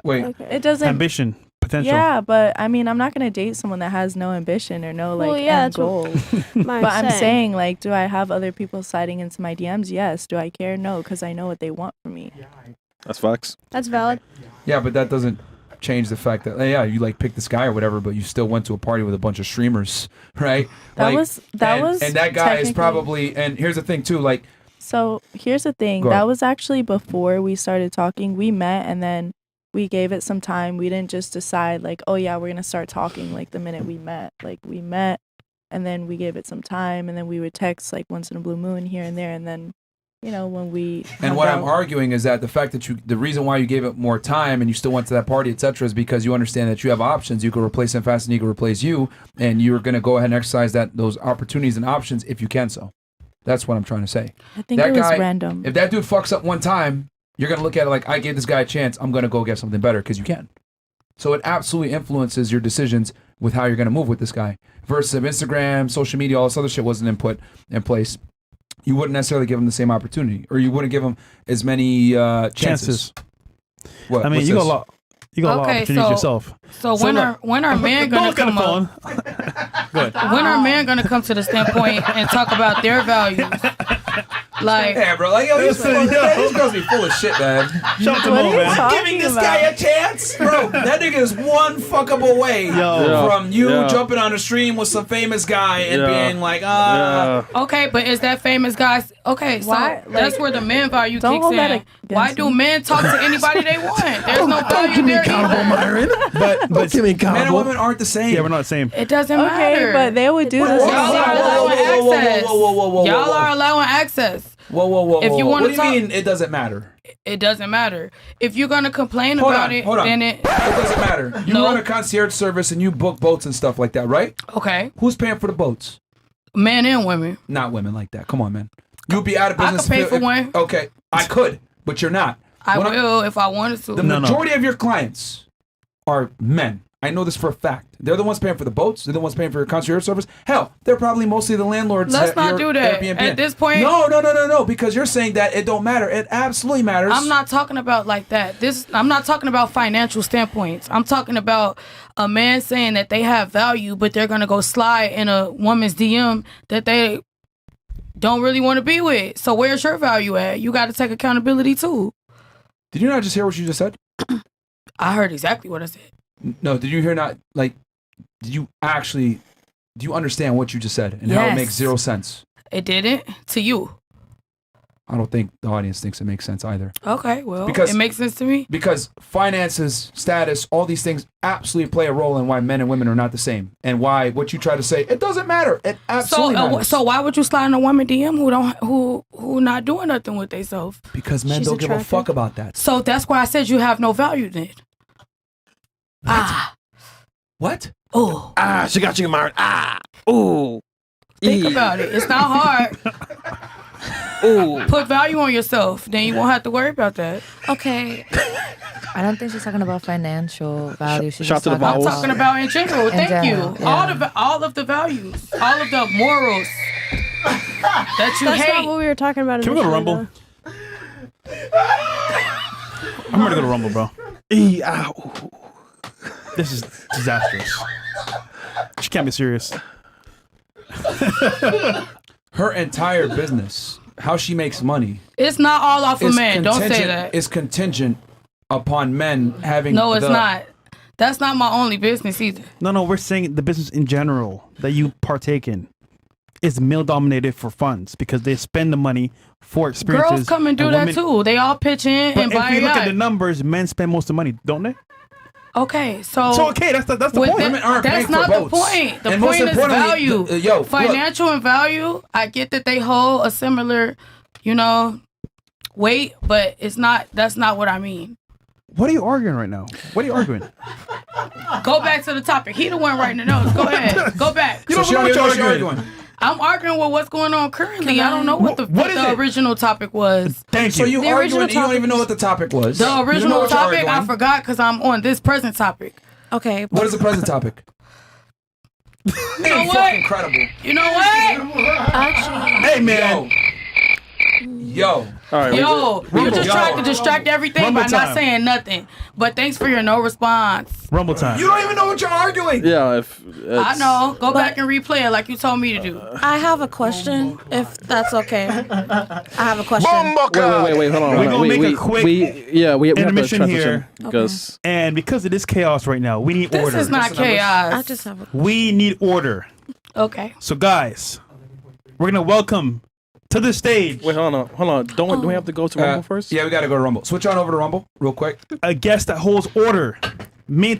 [SPEAKER 1] Wait,
[SPEAKER 5] Okay.
[SPEAKER 10] It doesn't.
[SPEAKER 2] Ambition, potential.
[SPEAKER 10] Yeah, but I mean, I'm not gonna date someone that has no ambition or no like
[SPEAKER 5] Well, yeah,
[SPEAKER 10] end
[SPEAKER 5] that's what-
[SPEAKER 10] goal.
[SPEAKER 5] But
[SPEAKER 10] But I'm saying, like, do I have other people sliding into my DMs? Yes. Do I care? No, because I know what they want from me.
[SPEAKER 4] That's facts.
[SPEAKER 5] that's valid.
[SPEAKER 1] yeah, but that doesn't change the fact that, yeah, you like picked this guy or whatever, but you still went to a party with a bunch of streamers, right?
[SPEAKER 10] That
[SPEAKER 1] Like,
[SPEAKER 10] was
[SPEAKER 1] and that guy is
[SPEAKER 10] technically-
[SPEAKER 1] probably, and here's the thing too, like,
[SPEAKER 10] So here's the thing.
[SPEAKER 1] Go ahead.
[SPEAKER 10] That was actually before we started talking. We met and then we gave it some time. We didn't just decide like, oh yeah, we're gonna start talking like the minute we met. Like we met and then we gave it some time and then we would text like once in a blue moon here and there and then, you know, when we
[SPEAKER 1] and
[SPEAKER 10] hung
[SPEAKER 1] what I'm
[SPEAKER 10] out-
[SPEAKER 1] arguing is that the fact that the reason why you gave it more time and you still went to that party, etc., is because you understand that you have options. You could replace him fast and he could replace you, and you're going to go ahead and exercise those opportunities and options if you can. So that's what I'm trying to say.
[SPEAKER 10] I think
[SPEAKER 1] that
[SPEAKER 10] it was
[SPEAKER 1] guy-
[SPEAKER 10] random.
[SPEAKER 1] If that dude fucks up one time, you're going to look at it like, I gave this guy a chance. I'm going to go get something better because you can. So it absolutely influences your decisions with how you're going to move with this guy. Versus if Instagram, social media, all this other shit wasn't put in place, you wouldn't necessarily give him the same opportunity, or you wouldn't give him as many chances. What,
[SPEAKER 2] I mean,
[SPEAKER 1] what's
[SPEAKER 2] you got
[SPEAKER 1] this?
[SPEAKER 2] a lot. You got a lot of
[SPEAKER 6] Okay,
[SPEAKER 2] opportunities
[SPEAKER 6] so-
[SPEAKER 2] yourself.
[SPEAKER 6] So when are men gonna
[SPEAKER 2] Don't get a
[SPEAKER 6] come up?
[SPEAKER 2] phone. Good.
[SPEAKER 6] When are men gonna come to the standpoint and talk about their values? Like,
[SPEAKER 1] Yeah, bro. Like, yo, these girls be full of shit, man.
[SPEAKER 2] Shout out to
[SPEAKER 10] What
[SPEAKER 2] Mo,
[SPEAKER 10] are you
[SPEAKER 2] man.
[SPEAKER 10] talking
[SPEAKER 1] Giving this
[SPEAKER 10] about?
[SPEAKER 1] guy a chance, bro. That nigga is one fuck up away
[SPEAKER 2] Yo.
[SPEAKER 1] from you
[SPEAKER 4] Yeah.
[SPEAKER 1] jumping on a stream with some famous guy and
[SPEAKER 4] Yeah.
[SPEAKER 1] being like,
[SPEAKER 6] okay, but is that famous guy? Okay, so
[SPEAKER 10] Why?
[SPEAKER 6] that's
[SPEAKER 10] Like,
[SPEAKER 6] where the man value
[SPEAKER 10] don't
[SPEAKER 6] kicks
[SPEAKER 10] hold that
[SPEAKER 6] in.
[SPEAKER 10] against
[SPEAKER 6] Why do
[SPEAKER 10] me.
[SPEAKER 6] men talk to anybody they want? There's no value there either.
[SPEAKER 4] Myron.
[SPEAKER 1] but
[SPEAKER 4] Give me
[SPEAKER 1] men and women aren't the same.
[SPEAKER 2] Yeah, we're not the same.
[SPEAKER 6] It doesn't
[SPEAKER 10] Okay,
[SPEAKER 6] matter.
[SPEAKER 10] but they would do the
[SPEAKER 1] Whoa,
[SPEAKER 10] same
[SPEAKER 6] Y'all are
[SPEAKER 10] thing.
[SPEAKER 6] allowing access.
[SPEAKER 1] whoa,
[SPEAKER 6] Y'all are allowing access.
[SPEAKER 1] Whoa.
[SPEAKER 6] If you
[SPEAKER 1] whoa.
[SPEAKER 6] wanna
[SPEAKER 1] What do
[SPEAKER 6] talk-
[SPEAKER 1] you mean it doesn't matter?
[SPEAKER 6] It doesn't matter. If you're gonna complain
[SPEAKER 1] Hold
[SPEAKER 6] about
[SPEAKER 1] on,
[SPEAKER 6] it,
[SPEAKER 1] hold on.
[SPEAKER 6] then it
[SPEAKER 1] It doesn't matter. You
[SPEAKER 6] No.
[SPEAKER 1] run a concierge service and you book boats and stuff like that, right?
[SPEAKER 6] okay.
[SPEAKER 1] Who's paying for the boats?
[SPEAKER 6] Men and women.
[SPEAKER 1] Not women like that. Come on, man. You'd be out of
[SPEAKER 6] I
[SPEAKER 1] business.
[SPEAKER 6] could pay
[SPEAKER 1] if-
[SPEAKER 6] for one.
[SPEAKER 1] Okay, I could, but you're not.
[SPEAKER 6] I
[SPEAKER 1] When
[SPEAKER 6] will if I wanted to.
[SPEAKER 1] The majority of your clients are men. I know this for a fact. They're the ones paying for the boats. They're the ones paying for your concierge service. Hell, they're probably mostly the landlords.
[SPEAKER 6] Let's
[SPEAKER 1] at
[SPEAKER 6] not
[SPEAKER 1] your
[SPEAKER 6] do that.
[SPEAKER 1] Airbnb.
[SPEAKER 6] At this point-
[SPEAKER 1] No, because you're saying that it don't matter. It absolutely matters.
[SPEAKER 6] I'm not talking about like that. I'm not talking about financial standpoints. I'm talking about a man saying that they have value, but they're gonna go slide in a woman's DM that they don't really want to be with. So where's your value at? You got to take accountability too.
[SPEAKER 1] Did you not just hear what you just said?
[SPEAKER 6] I heard exactly what I said.
[SPEAKER 1] No, did you hear not, like, do you understand what you just said and how it
[SPEAKER 6] Yes.
[SPEAKER 1] makes zero sense?
[SPEAKER 6] It didn't to you.
[SPEAKER 1] I don't think the audience thinks it makes sense either.
[SPEAKER 6] Okay, well,
[SPEAKER 1] Because-
[SPEAKER 6] it makes sense to me.
[SPEAKER 1] Because finances, status, all these things absolutely play a role in why men and women are not the same. And why what you try to say, it doesn't matter. It absolutely matters.
[SPEAKER 6] So why would you slide in a woman DM who not doing nothing with themselves?
[SPEAKER 1] Because men
[SPEAKER 5] She's
[SPEAKER 1] don't give a
[SPEAKER 5] attractive.
[SPEAKER 1] fuck about that.
[SPEAKER 6] So that's why I said you have no value then.
[SPEAKER 1] What?
[SPEAKER 6] Oh,
[SPEAKER 4] She got you, Myron. Ooh.
[SPEAKER 6] think about it. It's not hard.
[SPEAKER 4] Ooh.
[SPEAKER 6] Put value on yourself, then you won't have to worry about that.
[SPEAKER 8] Okay. I don't think she's talking about financial value. She's
[SPEAKER 4] Shout
[SPEAKER 8] just
[SPEAKER 4] to the
[SPEAKER 8] talking
[SPEAKER 6] I'm
[SPEAKER 4] vowels.
[SPEAKER 6] talking about in general.
[SPEAKER 8] In
[SPEAKER 6] Thank
[SPEAKER 8] general,
[SPEAKER 6] you.
[SPEAKER 8] yeah.
[SPEAKER 6] All of the values, all of the morals that you
[SPEAKER 5] That's
[SPEAKER 6] hate.
[SPEAKER 5] not what we were talking about.
[SPEAKER 2] Can we go to
[SPEAKER 5] initially,
[SPEAKER 2] Rumble? I'm ready to go to Rumble, bro. This is disastrous. She can't be serious.
[SPEAKER 1] Her entire business, how she makes money,
[SPEAKER 6] It's not all off of
[SPEAKER 1] is
[SPEAKER 6] men. Don't say
[SPEAKER 1] contingent-
[SPEAKER 6] that.
[SPEAKER 1] is contingent upon men having.
[SPEAKER 6] No, it's
[SPEAKER 1] the-
[SPEAKER 6] not. That's not my only business either.
[SPEAKER 2] No, we're saying the business in general that you partake in is male dominated for funds because they spend the money for experiences.
[SPEAKER 6] Girls come and do that
[SPEAKER 2] women-
[SPEAKER 6] too. They all pitch in
[SPEAKER 2] But
[SPEAKER 6] and
[SPEAKER 2] if
[SPEAKER 6] buy
[SPEAKER 2] you
[SPEAKER 6] it
[SPEAKER 2] look
[SPEAKER 6] out.
[SPEAKER 2] at the numbers, men spend most of the money, don't they?
[SPEAKER 6] Okay, so
[SPEAKER 2] That's the
[SPEAKER 6] with
[SPEAKER 2] point.
[SPEAKER 1] Women aren't paying
[SPEAKER 6] that's
[SPEAKER 1] for
[SPEAKER 6] not the
[SPEAKER 1] boats.
[SPEAKER 6] point. The
[SPEAKER 1] And most
[SPEAKER 6] point is
[SPEAKER 1] importantly,
[SPEAKER 6] value. Financial and value. I get that they hold a similar, weight, but it's not. That's not what I mean.
[SPEAKER 2] What are you arguing right now? What are you arguing?
[SPEAKER 6] Go back to the topic. He the one writing the notes. Go ahead. Go back.
[SPEAKER 1] So she don't even know what you're arguing.
[SPEAKER 6] I'm arguing with what's going on currently. I don't know what the original topic was.
[SPEAKER 2] Thank you.
[SPEAKER 1] So you arguing and you don't even know what the topic was.
[SPEAKER 6] The
[SPEAKER 1] You don't know
[SPEAKER 6] original
[SPEAKER 1] what you're
[SPEAKER 6] topic, I
[SPEAKER 1] arguing.
[SPEAKER 6] forgot because I'm on this present topic.
[SPEAKER 11] Okay.
[SPEAKER 1] What is the present topic?
[SPEAKER 6] You know what?
[SPEAKER 1] Incredible.
[SPEAKER 6] You know what?
[SPEAKER 2] Hey, man.
[SPEAKER 1] Yo.
[SPEAKER 4] All right.
[SPEAKER 6] Yo, you just tried to distract everything
[SPEAKER 2] Rumble
[SPEAKER 6] by
[SPEAKER 2] time.
[SPEAKER 6] not saying nothing. But thanks for your no response.
[SPEAKER 2] Rumble time.
[SPEAKER 1] You don't even know what you're arguing.
[SPEAKER 4] Yeah. If
[SPEAKER 6] I know. Go back and replay it like you told me to do.
[SPEAKER 11] I have a question, if that's okay. I have a question.
[SPEAKER 4] Wait. Hold on.
[SPEAKER 2] We're gonna make a quick
[SPEAKER 4] we have to
[SPEAKER 2] intermission
[SPEAKER 4] transition
[SPEAKER 2] here.
[SPEAKER 4] because
[SPEAKER 2] And because of this chaos right now, we need
[SPEAKER 6] This
[SPEAKER 2] order.
[SPEAKER 6] is not chaos.
[SPEAKER 11] I just have a
[SPEAKER 2] We need order.
[SPEAKER 6] Okay.
[SPEAKER 2] So, guys, we're gonna welcome to the stage
[SPEAKER 4] wait, hold on. Don't we have to go to Rumble first?
[SPEAKER 1] Yeah, we got to go to Rumble. Switch on over to Rumble real quick.
[SPEAKER 2] a guest that holds order.